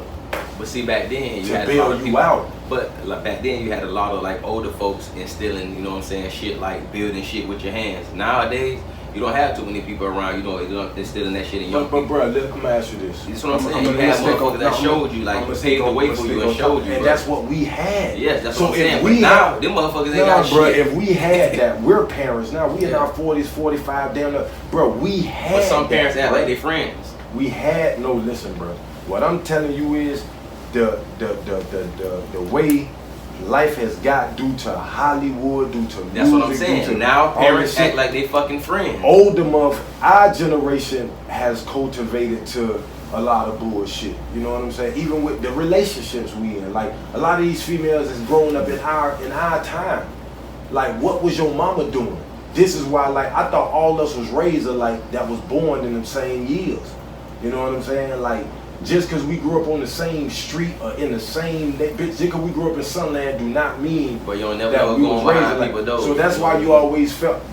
But see, back then you had build a lot of you people, out. But like back then you had a lot of like older folks instilling, you know what I'm saying, shit like building shit with your hands. Nowadays, you don't have too many people around, you know, instilling that shit in young people. But bro, I'm gonna ask you this. That's what I'm saying. You had motherfuckers that showed you, like, paved the way for you and showed you. And that's what we had. Yes, that's so what I'm saying. If But we now, them motherfuckers ain't got bro, shit. if we had that, we're parents now. We in Yeah. our 40s, 45, damn near. Bro, we had But some parents that, act bro. like they friends. We had no. Listen, bro. What I'm telling you is the way life has got due to Hollywood, due to That's what I'm music, saying. due to Now all parents this shit. act like they fucking friends. Older our generation has cultivated to a lot of bullshit. You know what I'm saying? Even with the relationships we in. Like, a lot of these females is growing up in our time. Like, what was your mama doing? This is why, like, I thought all of us was raised like that was born in them same years. You know what I'm saying? Like, just because we grew up on the same street or in the same bitch, just because we grew up in Sunland do not mean But you don't never that know we going was raised behind like. people though. So that's why you always felt.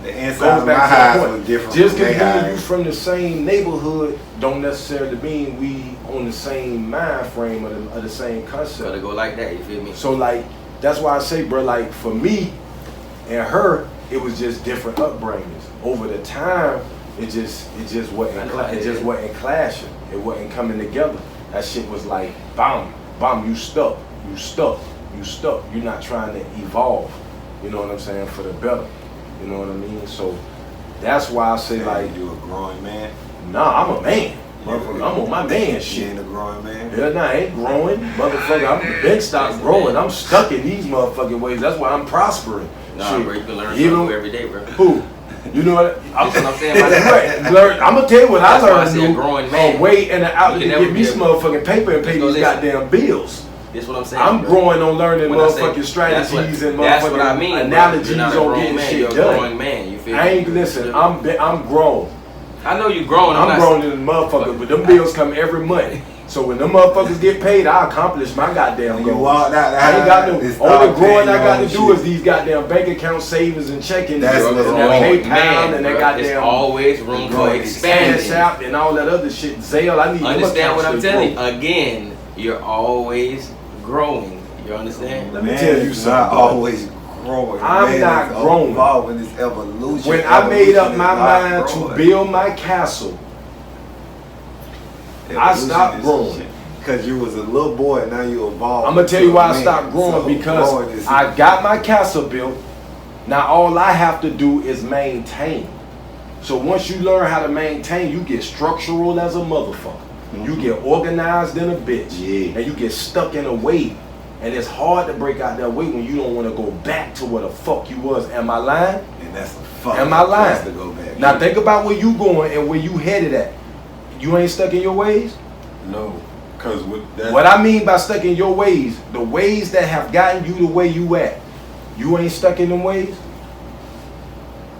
The Goes inside of my back to that eyes point. was different Just from because their you eyes. from the same neighborhood don't necessarily mean we on the same mind frame or the same concept. Gotta go like that, you feel me? So like, that's why I say, bro, like, for me and her, it was just different upbringings. Over the time, it just wasn't clashing. It wasn't coming together. That shit was like, bam, you stuck. You stuck. You're not trying to evolve. You know what I'm saying? For the better. You know what I mean? So that's why I say like you a growing man. Nah, I'm a man. Motherfucker, I'm on my man shit. You ain't a growing man? Yeah, nah, I ain't growing. Motherfucker, I'm been stopped growing. I'm stuck in these motherfucking ways. That's why I'm prospering. Nah, shit. bro, you can learn something every day, bro. Who? You know what? That's what I'm saying. I'm gonna tell you what I learned. A growing man. A way and an outlet to get me some motherfucking paper and pay these goddamn bills. That's what I'm saying. I'm growing on learning when motherfucking strategies and that's what I motherfucking mean, analogies on getting man. shit You're done. A growing man. You feel I ain't listen. I'm grown. I know you grown. I'm grown in the motherfucker, but them bills come every month. So when them motherfuckers get paid, I accomplish my goddamn goals. I ain't got no. Only growing I got to do is these goddamn bank account savings and checking. That's and PayPal and that goddamn. There's always room for expansion. Cash and all that other shit. Zelle, I need. Understand what I'm telling you? Again, you're always growing. You understand? Let me tell you something. Not always growing. I'm not growing. Involved in this evolution. When I made up my mind to build my castle, I stopped growing. Because you was a little boy and now you evolved. I'm going to tell you why I stopped growing, because I got my castle built. Now all I have to do is maintain. So once you learn how to maintain, you get structural as a motherfucker. Mm-hmm. You get organized in a bitch. Yeah. And you get stuck in a way. And it's hard to break out that way when you don't want to go back to where the fuck you was. Am I lying? And that's the fuck. Am I lying? To go back. Now think about where you going and where you headed at. You ain't stuck in your ways? No. Cause with that, what I mean by stuck in your ways, the ways that have gotten you the way you at, you ain't stuck in them ways?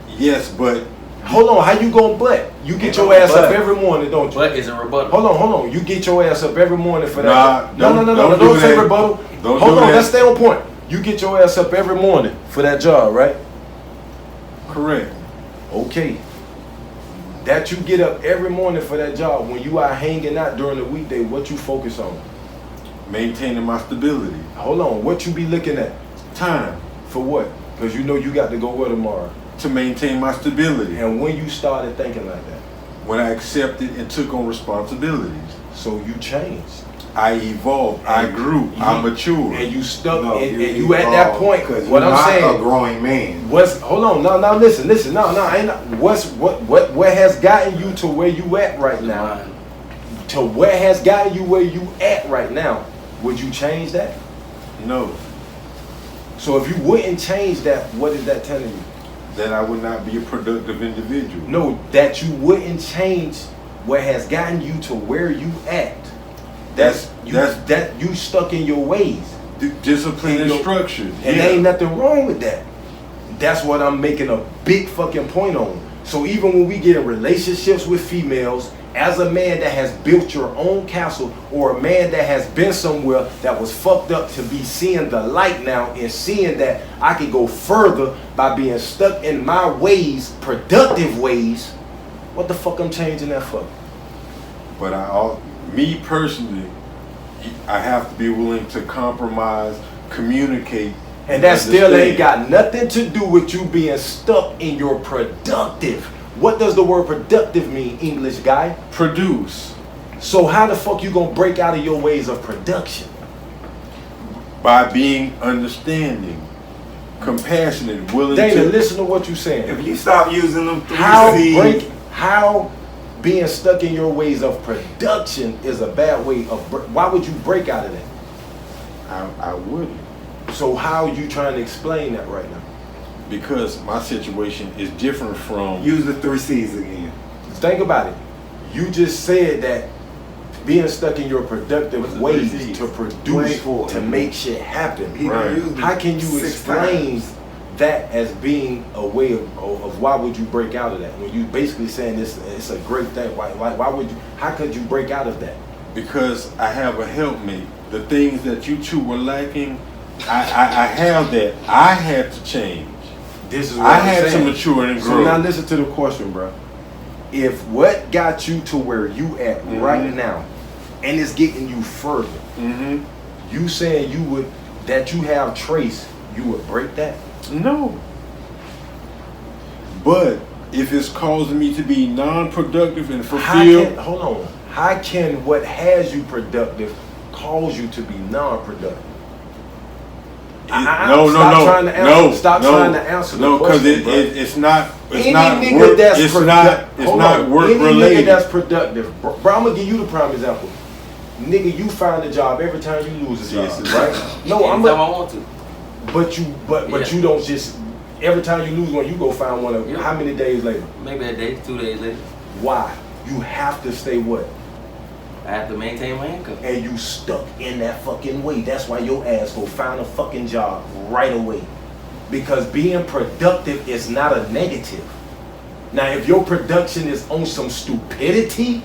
Yes, but hold on, how you gonna butt? You get your ass up every morning, don't you? But is a rebuttal. Hold on. You get your ass up every morning for that. No, Don't say rebuttal. Hold on, that. let's stay on point. You get your ass up every morning for that job, right? Correct. Okay. That you get up every morning for that job, when you are hanging out during the weekday, what you focus on? Maintaining my stability. Hold on, what you be looking at? Time. For what? Because you know you got to go where tomorrow? To maintain my stability. And when you started thinking like that? When I accepted and took on responsibilities. So you changed. I evolved. I grew. I matured. And you stuck. And you at that point. What I'm saying. A growing man. Hold on. No. Listen. No. Ain't not. What has gotten you to where you at right now? To where has gotten you where you at right now? Would you change that? No. So if you wouldn't change that, what is that telling you? That I would not be a productive individual. No, that you wouldn't change what has gotten you to where you at. That you stuck in your ways. Discipline and structure. And there ain't nothing wrong with that. That's what I'm making a big fucking point on. So even when we get in relationships with females, as a man that has built your own castle, or a man that has been somewhere that was fucked up, to be seeing the light now and seeing that I can go further by being stuck in my ways, productive ways, what the fuck I'm changing that for? But me personally, I have to be willing to compromise, communicate. And that still ain't got nothing to do with you being stuck in your productive. What does the word productive mean, English guy? Produce. So how the fuck you gonna break out of your ways of production? By being understanding, compassionate, willing Dana, to listen to what you're saying. If you stop using them 3 C's. How being stuck in your ways of production is a bad way of. Why would you break out of that? I wouldn't. So how are you trying to explain that right now? Because my situation is different from. Use the 3 C's again. Think about it. You just said that being stuck in your productive ways to produce, to make shit happen. Right. How can you explain that as being a way of why would you break out of that? When you basically saying it's a great thing. Why would you? How could you break out of that? Because I have a helpmate. The things that you two were lacking, I have that. I had to change. This is what I I'm had saying. to mature and grow. So now listen to the question, bro. If what got you to where you at right now, and it's getting you further, you saying that you have trace, you would break that? No. But if it's causing me to be non-productive and fulfilled, hold on. How can what has you productive cause you to be non-productive? Trying to answer. Stop trying to answer. No, because it's not. It's any not nigga work. That's it's not work any related. Nigga that's productive, bro. I'm gonna give you the prime example. Nigga, you find a job every time you lose a job, right? No, I want to. But you don't just every time you lose one, you go find one. How many days later? Maybe a day, 2 days later. Why? You have to stay what? I have to maintain my income. And you stuck in that fucking way. That's why your ass go find a fucking job right away. Because being productive is not a negative. Now, if your production is on some stupidity,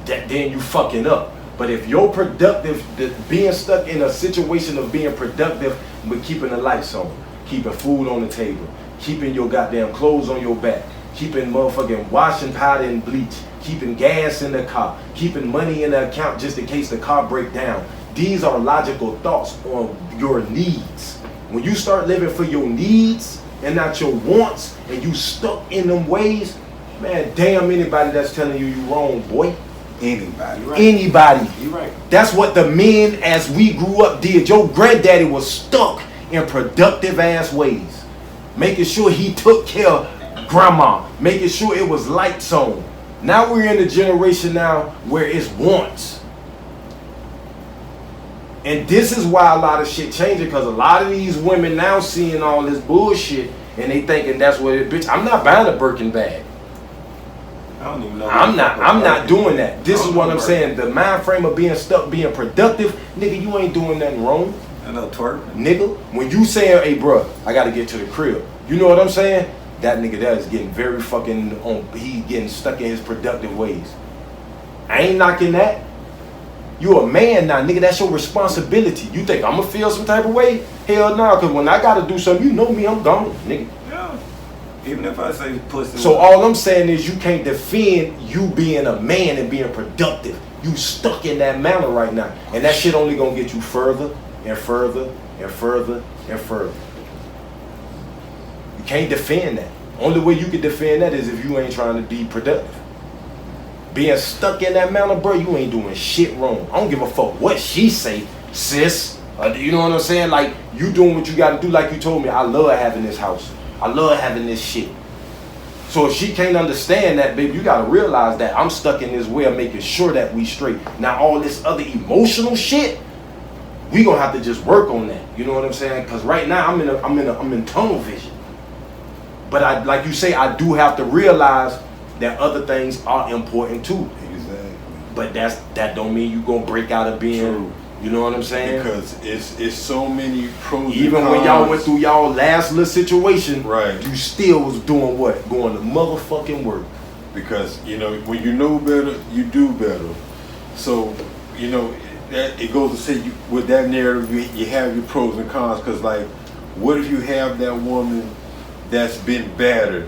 then you fucking up. But if you're productive, being stuck in a situation of being productive with keeping the lights on, keeping food on the table, keeping your goddamn clothes on your back, keeping motherfucking washing powder and bleach, keeping gas in the car, keeping money in the account just in case the car break down. These are logical thoughts on your needs. When you start living for your needs and not your wants, and you stuck in them ways, man, damn anybody that's telling you wrong, boy. Anybody. Right. Anybody. You're right. That's what the men as we grew up did. Your granddaddy was stuck in productive ass ways. Making sure he took care of grandma. Making sure it was lights on. Now we're in a generation now where it's wants. And this is why a lot of shit changing, because a lot of these women now seeing all this bullshit and they thinking that's what it, bitch, I'm not buying a Birkin bag. I don't even know. I'm not doing that. This is what I'm saying. The mind frame of being stuck, being productive, nigga, you ain't doing nothing wrong. I know twerking. Nigga, when you saying, hey bro, I gotta get to the crib, you know what I'm saying? That nigga that is getting very fucking on, he getting stuck in his productive ways. I ain't knocking that. You a man now, nigga, that's your responsibility. You think I'm gonna feel some type of way? Hell no, cause when I gotta do something, you know me, I'm gone, nigga. Yeah. Even if I say pussy. So all I'm saying is you can't defend you being a man and being productive. You stuck in that manner right now. And that shit only gonna get you further and further and further and further. You can't defend that. Only way you can defend that is if you ain't trying to be productive. Being stuck in that manner, bro, you ain't doing shit wrong. I don't give a fuck what she say, sis. You know what I'm saying? Like, you doing what you gotta do, like you told me. I love having this house. I love having this shit. So if she can't understand that, baby, you gotta realize that I'm stuck in this way of making sure that we straight. Now all this other emotional shit, we gonna have to just work on that. You know what I'm saying? Because right now I'm in tunnel vision. But I, like you say, I do have to realize that other things are important too. Exactly. But that don't mean you gonna break out of being. True. You know what I'm saying? Because it's so many pros. Even when y'all went through y'all last little situation, right? You still was doing what? Going to motherfucking work. Because you know when you know better, you do better. So you know that it goes to say with that narrative, you have your pros and cons. Because like, what if you have that woman that's been battered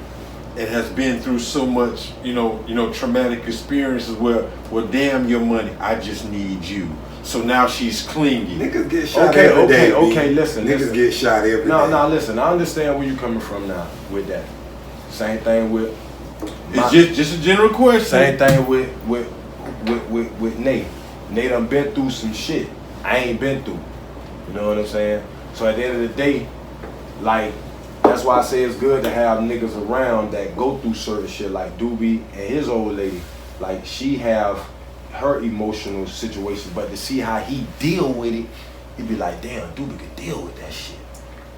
and has been through so much, you know, traumatic experiences where, well, damn your money, I just need you. So now she's clingy. Niggas get shot every day. Okay, listen. Niggas get shot every day. No, listen. I understand where you coming from now with that. Same thing with. It's just a general question. Same thing with Nate. Nate done been through some shit I ain't been through. You know what I'm saying? So at the end of the day, like, that's why I say it's good to have niggas around that go through certain shit, like Doobie and his old lady. Like, she have her emotional situation, but to see how he deal with it, he'd be like, damn, Doobie could deal with that shit.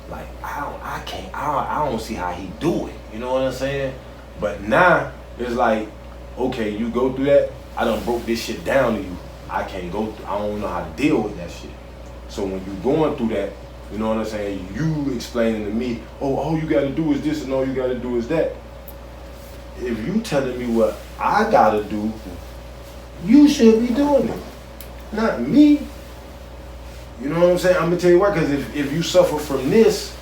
Like, I don't see how he do it. You know what I'm saying? But now it's like, okay, you go through that. I done broke this shit down to you. I can't go through. I don't know how to deal with that shit. So when you going through that, you know what I'm saying? You explaining to me, oh, all you gotta do is this and all you gotta do is that. If you telling me what I gotta do, you should be doing it, not me. You know what I'm saying? I'm gonna tell you why, because if you suffer from this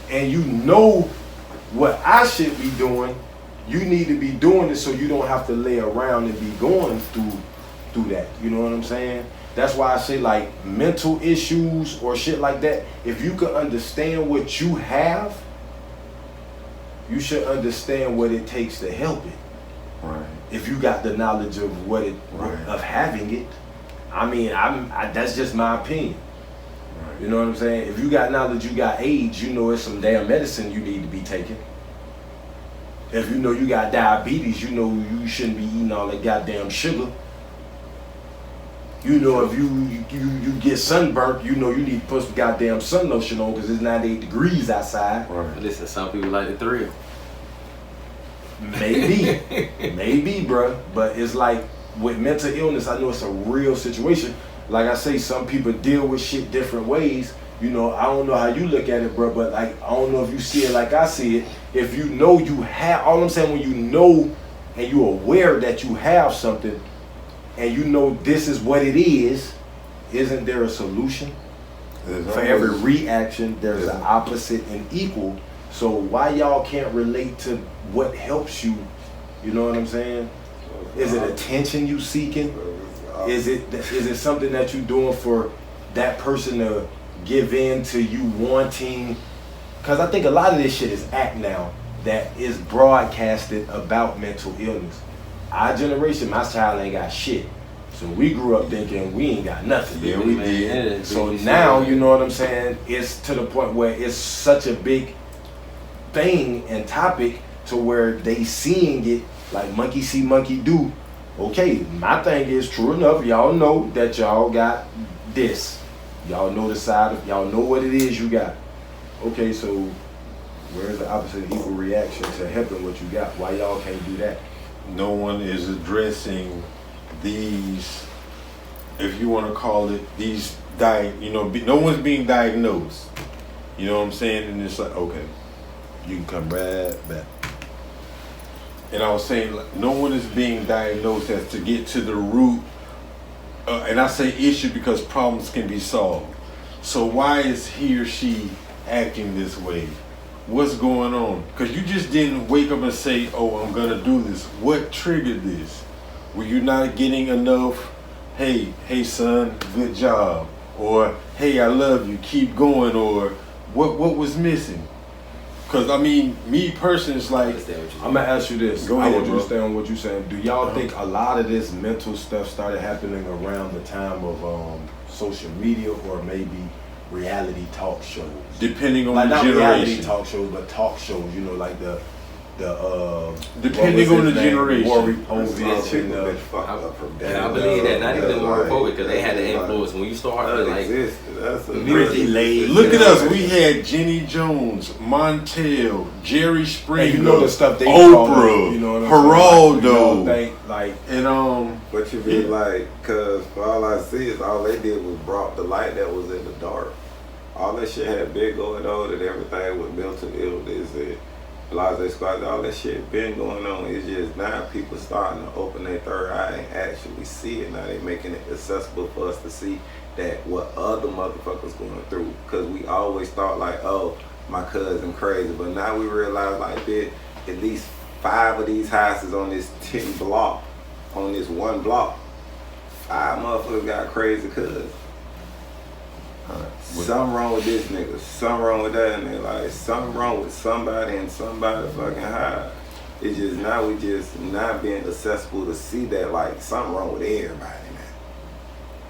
and you know what I should be doing, you need to be doing it so you don't have to lay around and be going through that. You know what I'm saying? That's why I say, like, mental issues or shit like that, if you can understand what you have, you should understand what it takes to help it. Right. If you got the knowledge of what it, right, of having it. I mean, that's just my opinion. Right. You know what I'm saying? If you got knowledge, you got AIDS, you know it's some damn medicine you need to be taking. If you know you got diabetes, you know you shouldn't be eating all that goddamn sugar. You know if you get sunburnt, you know you need to put some goddamn sun lotion on because it's 98 degrees outside. Right. Listen, some people like the thrill. Maybe, bro. But it's like with mental illness, I know it's a real situation. Like I say, some people deal with shit different ways. You know, I don't know how you look at it, bro, but like I don't know if you see it like I see it. If you know you have, all I'm saying, when you know and you're aware that you have something and you know this is what it is, isn't there a solution? For every reaction, there's an opposite and equal. So why y'all can't relate to what helps you? You know what I'm saying? Is it attention you seeking? Is it something that you doing for that person to give in to you wanting? Because I think a lot of this shit is act now that is broadcasted about mental illness. Our generation, my child ain't got shit. So we grew up thinking we ain't got nothing. Yeah, we did. So now, you know what I'm saying? It's to the point where it's such a big thing and topic to where they seeing it like monkey see, monkey do. Okay, my thing is true enough. Y'all know that y'all got this. Y'all know the side of, y'all know what it is you got. Okay, so where's the opposite equal reaction to helping what you got? Why y'all can't do that? No one is addressing these, if you want to call it, these no one's being diagnosed. You know what I'm saying? And it's like, okay, you can come right back. And I was saying, like, no one is being diagnosed as to get to the root. And I say issue because problems can be solved. So why is he or she acting this way? What's going on? Because you just didn't wake up and say, oh, I'm going to do this. What triggered this? Were you not getting enough, hey son, good job? Or, hey, I love you, keep going? Or what was missing? Because, I mean, me personally, it's like, I'm going to ask you this. Go ahead, I want you bro. to stay on what you're saying. Do y'all think a lot of this mental stuff started happening around the time of social media or maybe reality talk shows? Depending on like the not generation. reality talk shows, but talk shows, you know, like the depending on the generation. Warwick Povich and I believe that not even more Povich because they had the influence when you start like Ricky Lake. Look at us. We had Jenny Jones, Montel, Jerry Springer, and you know the stuff they Oprah, you know Geraldo, and But you be like, cause for all I see is all they did was brought the light that was in the dark. All that shit had been going on and everything with mental illness and Blase Squad, all that shit been going on. It's just now people starting to open their third eye and actually see it. Now they making it accessible for us to see that what other motherfuckers going through. Cause we always thought like, oh, my cousin crazy. But now we realize like that at least 5 of these houses on this 10 block, on this one block, 5 motherfuckers got crazy cousins. Something wrong with this nigga, something wrong with that nigga, like something wrong with somebody and somebody fucking high. It's just now we just not being accessible to see that like something wrong with everybody, man.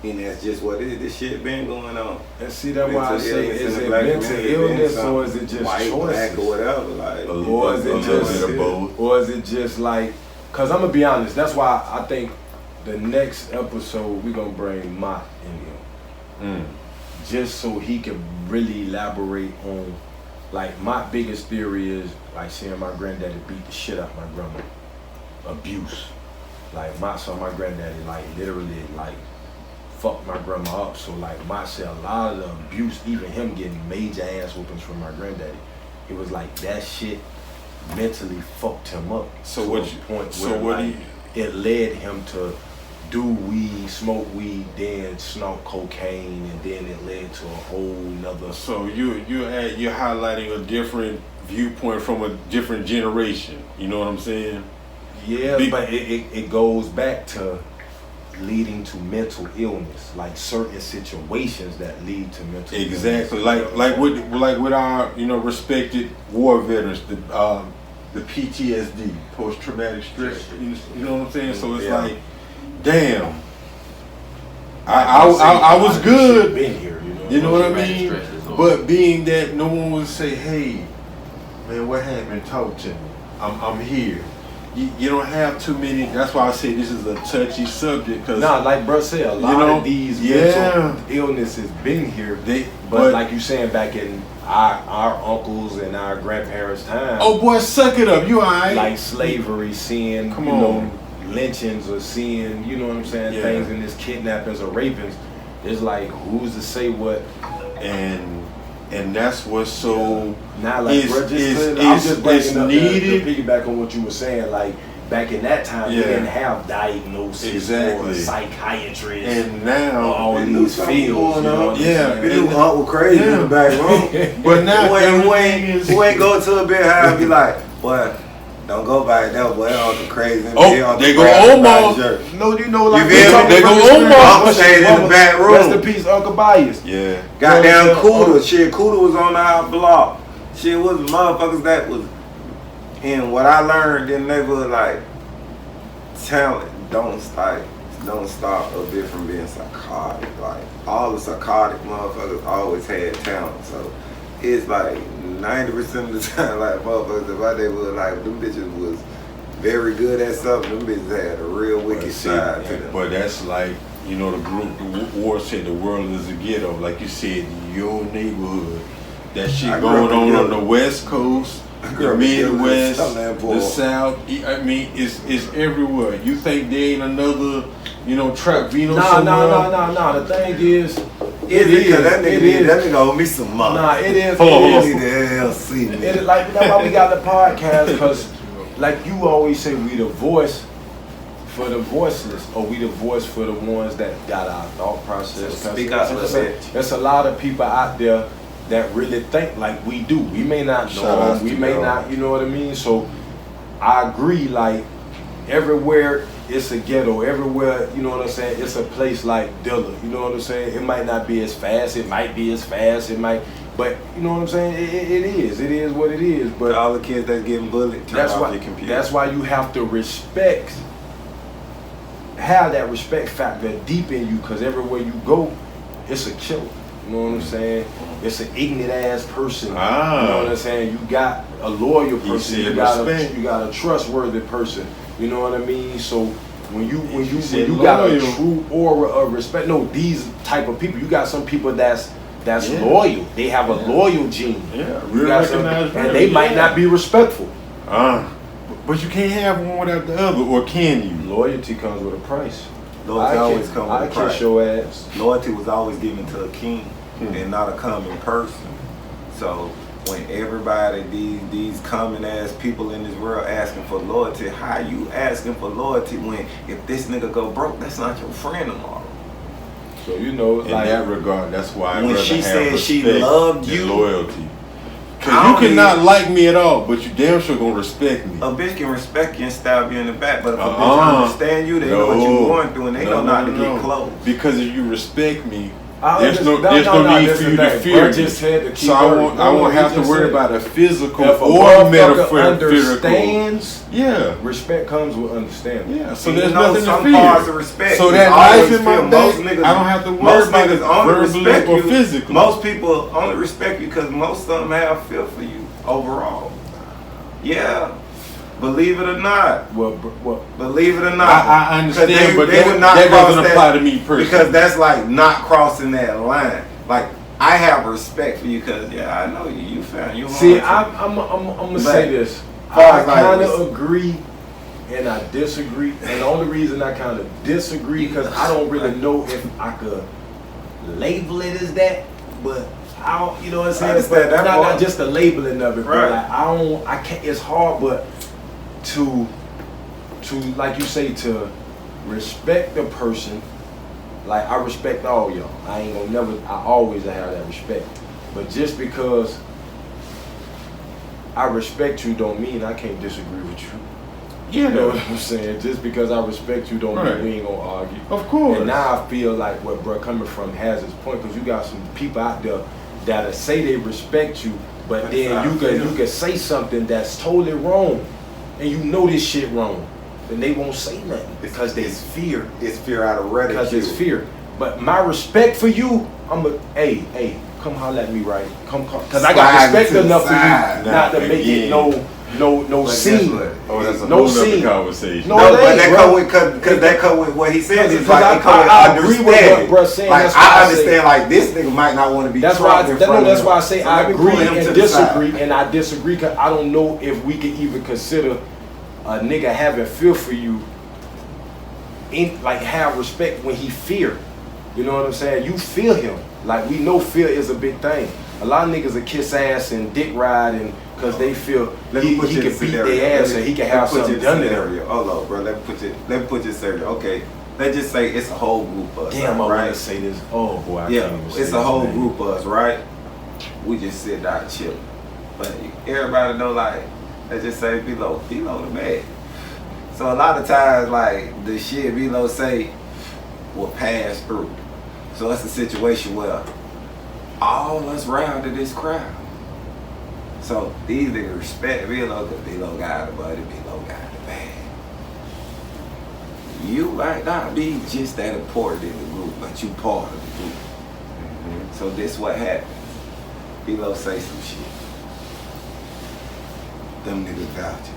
And that's just what it is. This shit been going on. And see that why I say is it mental illness or is it just white, black, choices? or whatever, like, or is it just like? Cause I'm gonna be honest. That's why I think the next episode we gonna bring Mott in here. Just so he can really elaborate on, like, my biggest theory is, like, seeing my granddaddy beat the shit out of my grandma. Abuse. Like, my granddaddy, like, literally, like, fucked my grandma up. So, like, my said a lot of the abuse, even him getting major ass whoopings from my granddaddy, it was like that shit mentally fucked him up. So what you point so where, what like, it led him to do weed, smoke weed, then snort cocaine, and then it led to a whole nother. So you're highlighting a different viewpoint from a different generation. You know what I'm saying? Yeah, but it goes back to leading to mental illness, like certain situations that lead to mental illness. Exactly, like with our respected war veterans, the PTSD, post traumatic stress. You know what I'm saying? So it's like, damn, I was good. Been here, you know You know what I mean? But being that no one would say, hey, man, what happened? Talk to me. I'm here. You don't have too many. That's why I say this is a touchy subject. Cause like bro said, a lot of these mental illnesses been here. But like you saying, back in our uncles and our grandparents' time. Oh boy, suck it up. You alright? Like slavery, seeing lynchings or seeing, you know what I'm saying, things in this kidnappings or rapings. It's like, who's to say what? And that's what's so not like I'm just breaking up to piggyback on what you were saying. Like back in that time, they didn't have diagnosis or psychiatrists. And now all these fields, you know. You knew Hunt was crazy in the back room. But now who ain't go to a bed high and be like, boy, don't go by that, boy. Uncle crazy. They go almost. No, you know, like they go almost. Stayed in the back room. Rest in peace, Uncle Bias. Yeah. Goddamn Cooter. Shit, Cooter was on our block. Shit was motherfuckers that was. And what I learned in the neighborhood, like, talent don't stop a bit from being psychotic. Like, all the psychotic motherfuckers always had talent. So it's like 90% of the time, like, motherfuckers in my neighborhood, like, them bitches was very good at something. Them bitches had a real wicked side to them. But that's like, you know, the group, the war said the world is a ghetto. Like you said, your neighborhood. That shit going on the West Coast, the Midwest, the South. I mean, it's everywhere. You think there ain't another, you know, trap Vino somewhere? No. The thing is, it is. That nigga owe me some money. Nah, it is. It is like, that's why we got the podcast, because like you always say, we the voice for the voiceless, or we the voice for the ones that got our thought process. Speak out a little bit. There's a lot of people out there that really think like we do. We may not know them, we may not, you know what I mean? So I agree, like everywhere it's a ghetto, everywhere, you know what I'm saying, it's a place like Dilla, you know what I'm saying? It might not be as fast, it might be as fast, it might, but you know what I'm saying, it is what it is. But all the kids that's getting bullied, turn off your computer. That's why you have to have that respect factor deep in you, because everywhere you go, it's a killer. You know what I'm saying? It's an ignorant ass person. You know what I'm saying? You got a loyal person. You got a trustworthy person. You know what I mean? So when you got a true aura of respect, these type of people, you got some people that's loyal. They have a loyal gene. Yeah, real recognized. And they might not be respectful. But you can't have one without the other, or can you? Loyalty comes with a price. Loyalty always comes with a price. I kiss your ass. Loyalty was always given to a king and not a common person. So when everybody, these common ass people in this world asking for loyalty, how you asking for loyalty when if this nigga go broke, that's not your friend tomorrow? So you know, in that regard, that's why when she said she loved you, loyalty. Cause you cannot like me at all, but you damn sure gonna respect me. A bitch can respect you and stab you in the back, but if a bitch understand you, they know what you're going through and they know not to get close. Because if you respect me, there's no need for you to fear me. So I won't have to worry about a physical or metaphorical. Yeah. Respect comes with understanding. Yeah. So there's nothing to fear. Parts of respect. So that life in my day, I don't have to worry about it verbally or physically. Most people only respect you because most of them have feel for you overall. Yeah. Believe it or not. Believe it or not. I understand, but that doesn't apply to me personally. Because that's like not crossing that line. Like, I have respect for you because, I know you. You found you. See, I'm going to say this. I kind of agree and I disagree. And the only reason I kind of disagree because I don't really know if I could label it as that. But I don't, you know what I'm saying? But not just the labeling of it. Right. But like, I can't, it's hard, but to like you say, to respect the person, like I respect all y'all. I always have that respect. But just because I respect you don't mean I can't disagree with you. You know what I'm saying? Just because I respect you don't mean we ain't gonna argue. Of course. And now I feel like what bro coming from has his point, because you got some people out there that'll say they respect you, but then you can say something that's totally wrong. And you know this shit wrong, then they won't say nothing because there's fear. It's fear out of ridicule. Because it's fear. But my respect for you, hey, come holler at me, right? Come, cause I got respect enough for you not to make it no scene. Oh, that's a no whole scene. other conversation. No, but that come with because that come with what he says. It's like it come with I agree with what understanding. bruh saying. Like I understand, like this nigga might not want to be. That's why. That's why I say so I agree him and to disagree, and I disagree because I don't know if we can even consider a nigga having fear for you, like have respect when he fear. You know what I'm saying? You feel him. Like we know fear is a big thing. A lot of niggas will kiss ass and dick ride and because they feel he can beat their ass and he can have something done to them. Hold on, bro. Let me put this scenario. Okay. Let's just say it's a whole group of us. Damn, I right? want to say this. Oh boy, I can't even say it's a whole name. group of us, right? We just sit down and chill. But everybody know, like, let's just say Velo the man. So a lot of times, like, the shit Velo say will pass through. So it's a situation where all us rounded this crowd. So these niggas respect Velo because Velo got the money, Velo got the bag. You might not be just that important in the group, but you part of the group. Mm-hmm. So this what happens. Velo say some shit. Them niggas vouch.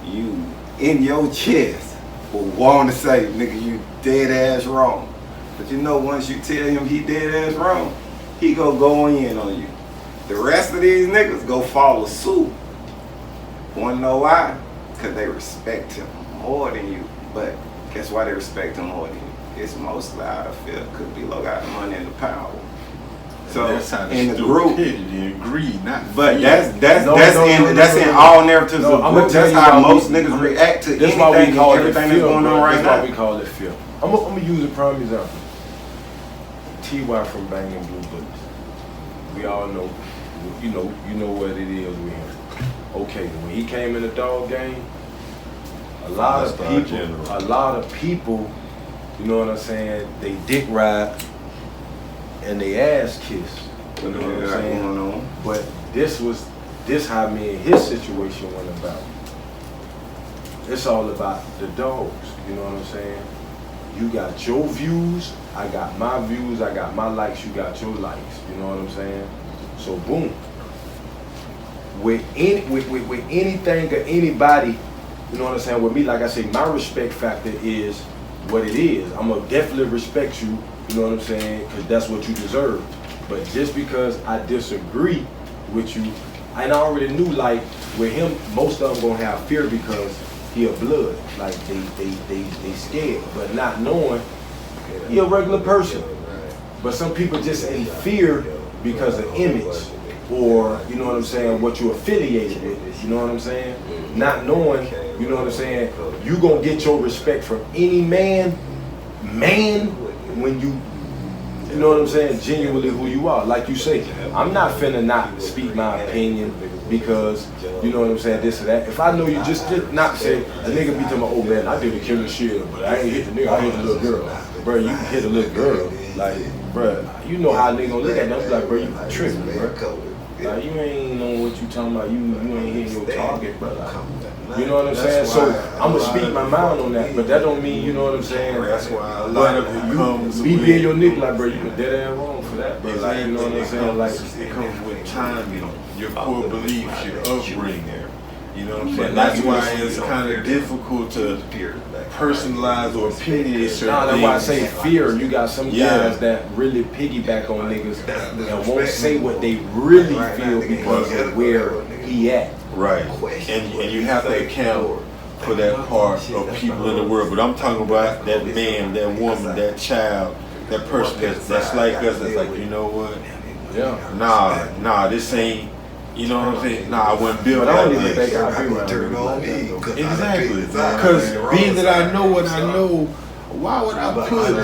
You in your chest will want to say, nigga, you dead ass wrong. But you know, once you tell him he dead ass wrong, he go in on you. The rest of these niggas go follow suit. Wanna know why? Because they respect him more than you. But guess why they respect him more than you? It's mostly out of fear because Velo got the money and the power. So in the group, and greed, not but that's in all narratives of group. That's how most niggas react to anything and everything that's going on right now. That's why we call it fear. I'm gonna use a prime example. T.Y. from Banging Blue Bullets. We all know, you know what it is with him. Okay, when he came in the dog game, a lot of people, you know what I'm saying, they dick ride and they ass kiss. You know what I'm saying? But this how me and his situation went about. It's all about the dogs, you know what I'm saying? You got your views, I got my views, I got my likes, you got your likes, you know what I'm saying? So boom. With anything or anybody, you know what I'm saying, with me, like I say, my respect factor is what it is. I'm gonna definitely respect you, you know what I'm saying, because that's what you deserve. But just because I disagree with you, and I already knew, like, with him, most of them gonna have fear because he a blood. Like, they scared, but not knowing he a regular person. But some people just in fear because of image, or, you know what I'm saying, what you affiliated with, you know what I'm saying? Not knowing, you know what I'm saying, you gonna get your respect from any man, when you know what I'm saying, genuinely who you are. Like you say, I'm not finna not speak my opinion because, you know what I'm saying, this or that. If I know you, just not say, a nigga be to my old man, I did the killer shit, but I ain't hit the nigga, I hit the little girl. Bro, you can hit a little girl, like, bro, you know how a nigga gonna look at them, like, bro, you tripping, bro. Like, you ain't know what you talking about, you ain't hitting your target, bro. Like, you know what I'm saying? So I'm gonna speak my mind on that, but that don't mean, you know what I'm saying? That's why a lot of it comes with being your nigga, like, bro, you been dead ass wrong for that, bro. Like, you know what I'm saying? Like, it comes with time, your core beliefs, your upbringing. You know what I'm saying? That's why it's kind of difficult to personalize or opinionate certain that's things. why I say fear. You got some guys that really piggyback on niggas and won't say what they really feel because of where he at. Right. And you have to account for that part of people in the world. But I'm talking about that man, that woman, that child, that person that's like us, that's like, you know what? Yeah. Nah, this ain't. You know what I'm saying? Nah, I wouldn't build I that don't even way. think I be turn on me. Exactly. Because being that I know what I know, why would I put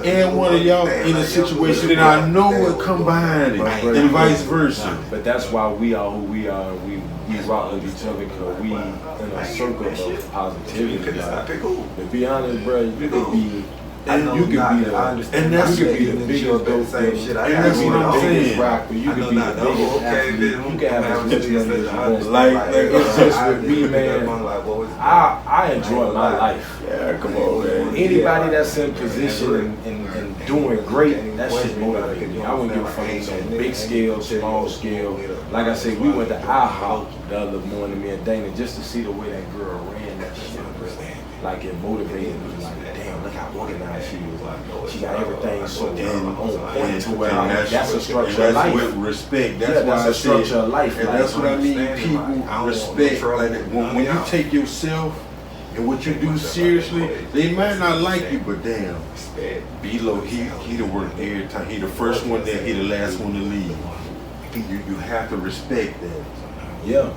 and one of y'all in a situation that I know would come behind it, and vice versa? But that's why we are who we are. We rock with each other because we in a circle of positivity. Like, to be honest, bro, you could be. And you could be the biggest dope thing. And that's what I'm saying. Rapper, you could be the biggest athlete. You can have as much money as you want. Like, it's just with me, man. I enjoy my life. Yeah, come on, man. Anybody that's in position and doing great, that shit motivated me. I wouldn't give a fuck if it's on big scale, small scale. Like I said, we went to IHOP the other morning, me and Dana, just to see the way that girl ran that shit. Like it motivated me. Like, damn, look how organized she is. Like, she got everything so on point to where that's a structure of life. With respect, that's why that's a structure of life. And that's what I mean. People respect. Like when you take yourself and what you do seriously, they might not like you, but damn, B-Lo, he the work every time. He the first one there, he the last one to leave. You have to respect that. Yeah.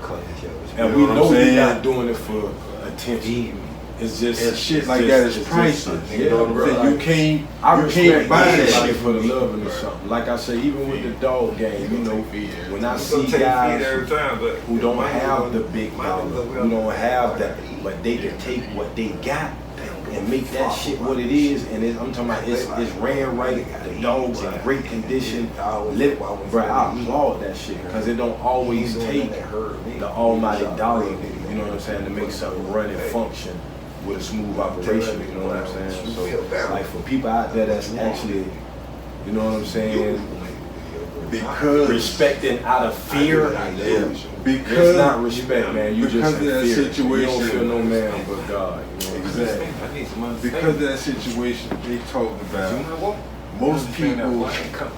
And we know we're not doing it for attention. It's just and shit like that is priceless. You know what I'm saying? You can't buy that shit for the love of something. Like I say, even with the dog game, you know, when I see guys who don't have the big dollar, who don't have that, but they can take what they got and make that shit what it is. And I'm talking about it's ran right, the dog's in great condition. Bro, I applaud that shit because it don't always take the almighty dollar, you know what I'm saying, to make something run and function with a smooth operation, you know what I'm saying? So, like for people out there that's actually, you know what I'm saying, because respecting out of fear, because it's not respect, man. You just in that fear. situation, you don't feel no man but God. You know exactly. Because of that situation, they talk about most people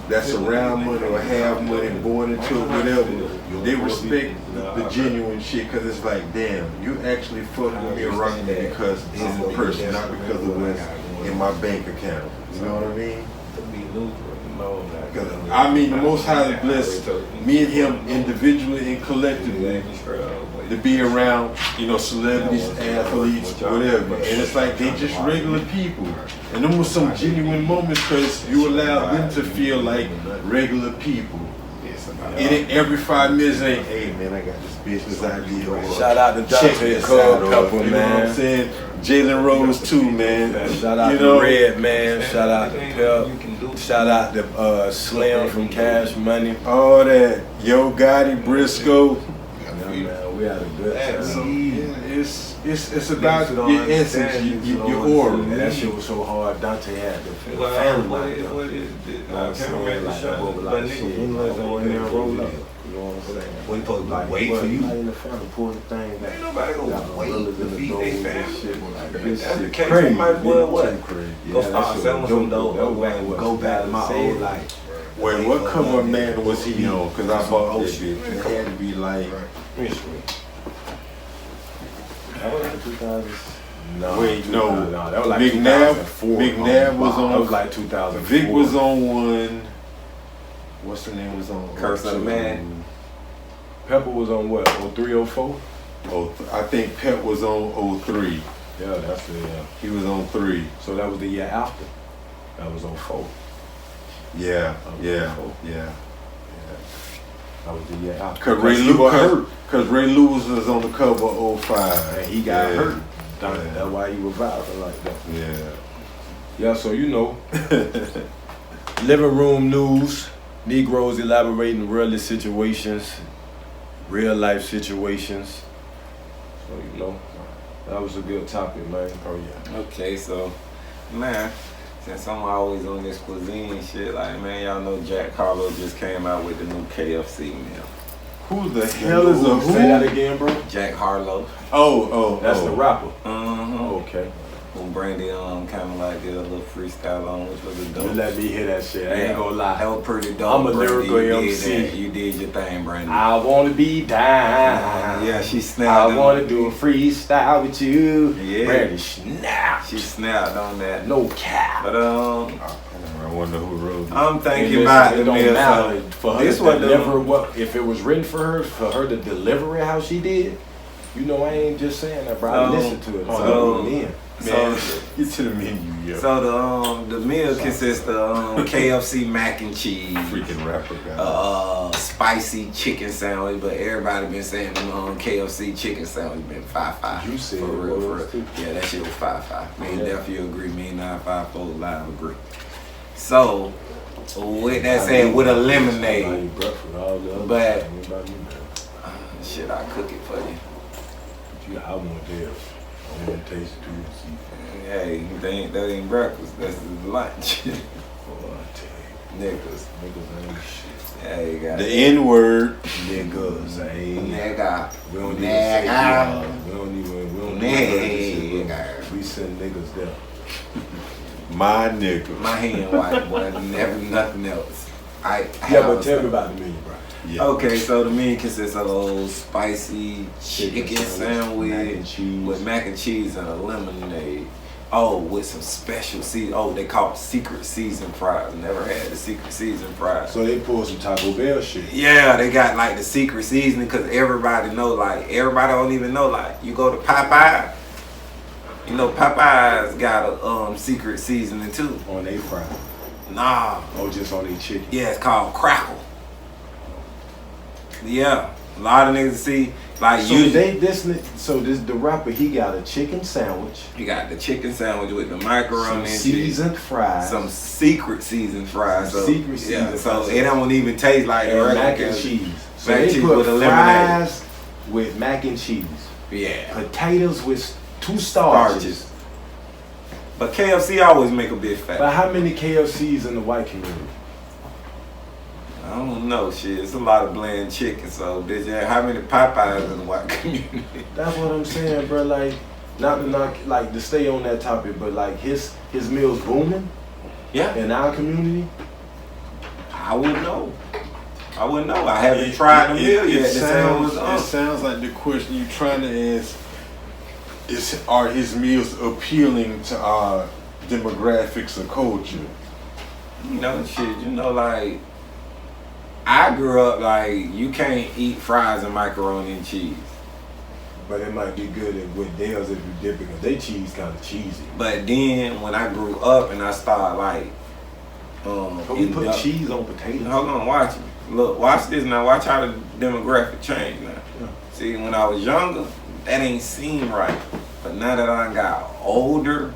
that's around money or have money, born into it, whatever, they respect the genuine shit because it's like, damn, you actually fucking with me or rocking me because I'm a person, not because of what's in my bank account. You know what I mean? I mean, the Most High is blessed me and him individually and collectively to be around, you know, celebrities, athletes, whatever. And it's like they just regular people. And them was some genuine moments because you allowed them to feel like regular people. And every 5 minutes, ain't, hey man, I got this business idea. Shout out to Dante Couple, you know what I'm saying? Jalen Rose too, man. Shout out to Red, man. Shout out to Pep. Shout out to Slim from Cash Money. All that. Yo Gotti, Briscoe. Man, we had a good time. So, it's about your essence, your aura. And that shit was so hard. Dante had the family. What is it? I can't remember the show. But shit, he was in there roll up. You know what I'm saying? When you supposed to wait for you? In the family, pull the thing back. Ain't nobody gonna wait to feed their family. That's the case. I might as well what? Go start selling some dope. Go back to my old life. Wait, what cover man was he on? Because I bought that shit. It had to be like. That was like 2000. No, wait, no. That was like McNabb. McNabb was on. That was like 2004. Vic was on one. What's the name was on? Curse of the Man. Pepper was on what? 03, 04? I think Pep was on 03. Yeah, that's it. Yeah. He was on 3. So that was the year after. That was 04. Yeah. That was the year after. Because Ray Lewis was on the cover of 05. And he got hurt. That's why he was vibing like that. Yeah. Yeah, so you know. Living room news. Negroes elaborating real situations. Real life situations. So you know. That was a good topic, man. Oh yeah. Okay, so man, since I'm always on this cuisine shit, like man, y'all know Jack Harlow just came out with the new KFC meal. Who the hell is a who? Say that again, bro. Jack Harlow. That's the rapper. Okay. When Brandy kind of like did a little freestyle on, which was a dope. You let me hear that shit. I ain't gonna lie. That was pretty dope. I'm a lyrical MC. You did your thing, Brandy. I wanna be down. Yeah, she snapped. I wanna do a freestyle with you. Yeah. Brandy snapped. She snapped on that. No cap. But I wonder who wrote it. I'm thinking about it. Don't matter for her this to deliver what if it was written for her to deliver it how she did. You know, I ain't just saying that, bro. I listen to it. Man, get to the menu, yo. So the meal consists of KFC mac and cheese, freaking rapper guy, spicy chicken sandwich, but everybody been saying the KFC chicken sandwich been 5-5. You said for real. Too. Yeah, that shit was 5-5. Me and Nephew agree. Me and 954 live agree. So with that said, with a lemonade, but shit, I cook it for you. I want this. I want to taste it too. Hey, that ain't breakfast. That's lunch. Niggas. Niggas ain't shit. Yeah, you got The N-word. Niggas ain't. Nigga. We don't even say y'all. We don't even Nigga. we send niggas there. My nigga. My hand white, boy. Never nothing else. But tell me about the menu, bro. Yeah. Okay, so the menu consists of a little spicy chicken sandwich with mac and cheese and a lemonade. Oh, with some special season. Oh, they call it secret season fries. Never had the secret season fries. So they pulled some Taco Bell shit. Yeah, they got like the secret seasoning because everybody know, like, everybody don't even know, like, you go to Popeye, you know, Popeye's got a secret seasoning too. On they fry. Nah. Oh, just on their chicken. Yeah, it's called Crackle. Yeah, a lot of niggas see, like, so usually. The rapper, he got a chicken sandwich. You got the chicken sandwich with the macaroni and seasoned cheese. fries. Some secret seasoned fries. So it don't even taste like and mac and cheese. So they put fries with mac and cheese. Yeah. Potatoes with 2 starches. But KFC always make a big fat. But how many KFCs in the white community? I don't know, shit. It's a lot of bland chicken, so bitch, how many Popeyes in the white community? That's what I'm saying, bro. Like, not to knock, like, to stay on that topic, but like his meals booming. Yeah. In our community. I wouldn't know. I haven't tried the meal yet. It sounds like the question you're trying to ask is, are his meals appealing to our demographics or culture? You know, shit, you know, like, I grew up like, you can't eat fries and macaroni and cheese. But it might be good with theirs if you dip it, because they cheese kind of cheesy. But then when I grew up and I started like, but we put cheese on potatoes. Hold on, watch it. Look, watch this now. Watch how the demographic changed now. Yeah. See, when I was younger, that ain't seem right. But now that I got older,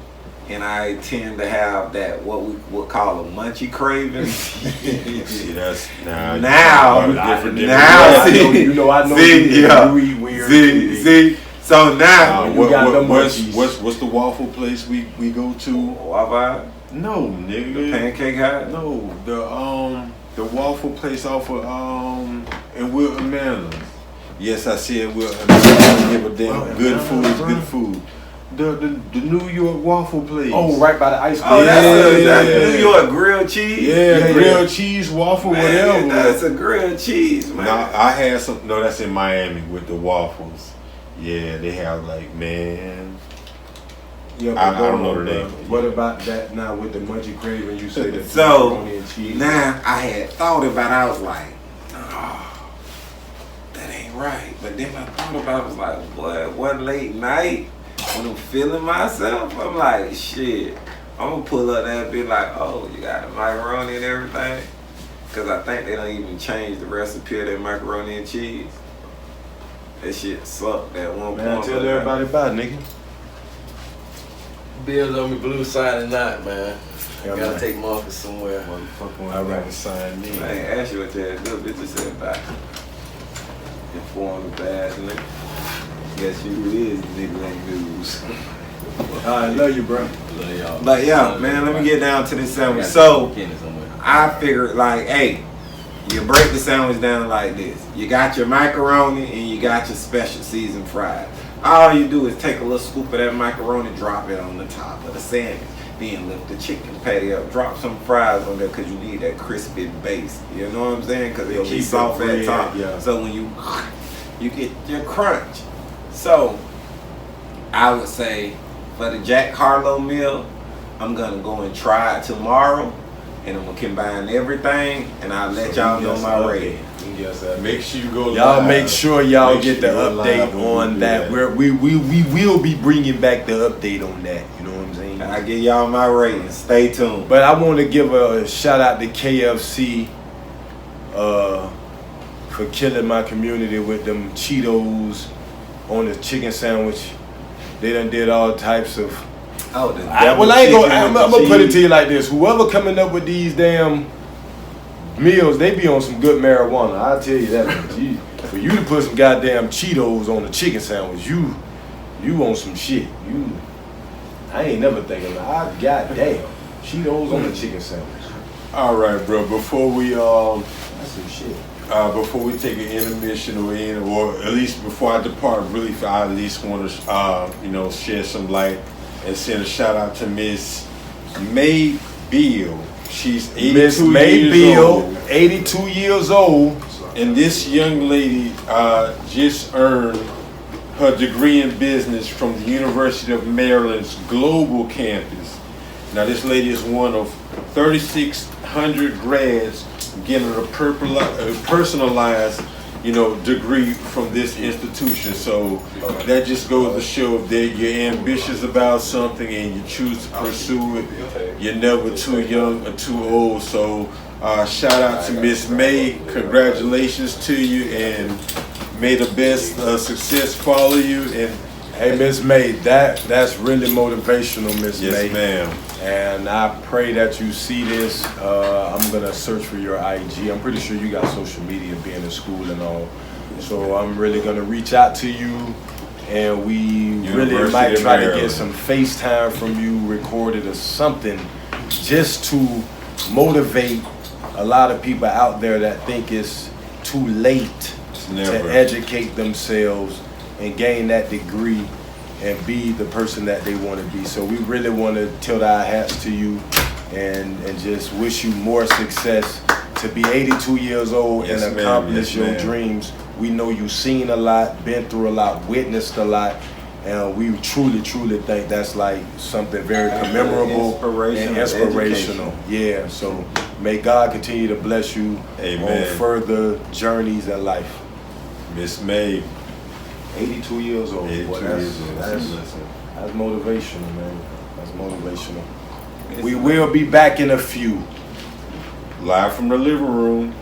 and I tend to have that what we would call a munchy craving. See, that's now. See. So now, what's the waffle place we go to? Wawa? No, nigga. The Pancake House? No, the waffle place off of in Wilton Manor. Yes, I said Wilton Manor. Give a damn. Good food is good food. The New York waffle place. Oh, right by the ice cream. Oh, that's New York grilled cheese. Yeah, grilled cheese waffle, man, whatever. That's a grilled cheese, man. No, I had some. No, that's in Miami with the waffles. Yeah, they have like, man. Yeah, I don't know the name. What about that now with the munchy craving? You say that macaroni and cheese. Now I had thought about it. I was like, oh, that ain't right. But then I thought about it. I was like, boy, one late night when I'm feeling myself, I'm like, shit. I'm gonna pull up that and be like, oh, you got the macaroni and everything? Because I think they don't even change the recipe of that macaroni and cheese. That shit sucked at one point. Man, tell everybody about it, nigga. Bills on me blue signing not, man. Yeah, gotta man. take Marcus somewhere. I'd rather sign me. I ain't ask you what you had to do, bitch. You said about informed bad nigga. Guess you is nigga ain't news. I love you, bro. Love y'all. But yeah, man, let me get down to this sandwich. So I figured like, hey, you break the sandwich down like this. You got your macaroni and you got your special seasoned fries. All you do is take a little scoop of that macaroni, drop it on the top of the sandwich. Then lift the chicken patty up, drop some fries on there because you need that crispy base. You know what I'm saying? Because it'll be soft at the top. Yeah. So when you get your crunch. So I would say for the Jack Harlow meal, I'm gonna go and try it tomorrow, and I'm gonna combine everything, and I'll let y'all know my rating. Make sure you go. Y'all live. make sure y'all Make get sure the you go update live on that. We will be bringing back the update on that. You know what I'm saying? I give y'all my rating. Stay tuned. But I want to give a shout out to KFC for killing my community with them Cheetos on the chicken sandwich. They done did all types of. Oh, I'm gonna put it to you like this: whoever coming up with these damn meals, they be on some good marijuana. I'll tell you that. For you to put some goddamn Cheetos on a chicken sandwich, you on some shit. I ain't never thinking about. Goddamn, Cheetos on a chicken sandwich. All right, bro. Before we That's some shit. Before we take an intermission or at least before I depart, really, I at least want to, shed some light and send a shout out to Miss May Beal. She's 82 years old. 82 years old. And this young lady just earned her degree in business from the University of Maryland's global campus. Now, this lady is one of 3,600 grads getting a personalized, degree from this institution. So that just goes to show that you're ambitious about something and you choose to pursue it. You're never too young or too old. So shout out to Miss May. Congratulations to you, and may the best success follow you. And hey, Miss May, that's really motivational, Miss May. Yes, ma'am. And I pray that you see this. I'm gonna search for your IG. I'm pretty sure you got social media, being in school and all. So I'm really gonna reach out to you, and we really might try to get some FaceTime from you recorded or something, just to motivate a lot of people out there that think it's too late to educate themselves and gain that degree and be the person that they want to be. So we really want to tilt our hats to you and just wish you more success to be 82 years old and accomplish your dreams. We know you've seen a lot, been through a lot, witnessed a lot, and we truly, truly think that's like something very commemorable and inspirational. Yeah, so may God continue to bless you on further journeys in life. Miss May. 82 years old. 82 boy, years old. That's motivational, man. That's motivational. We will be back in a few. Live from the living room.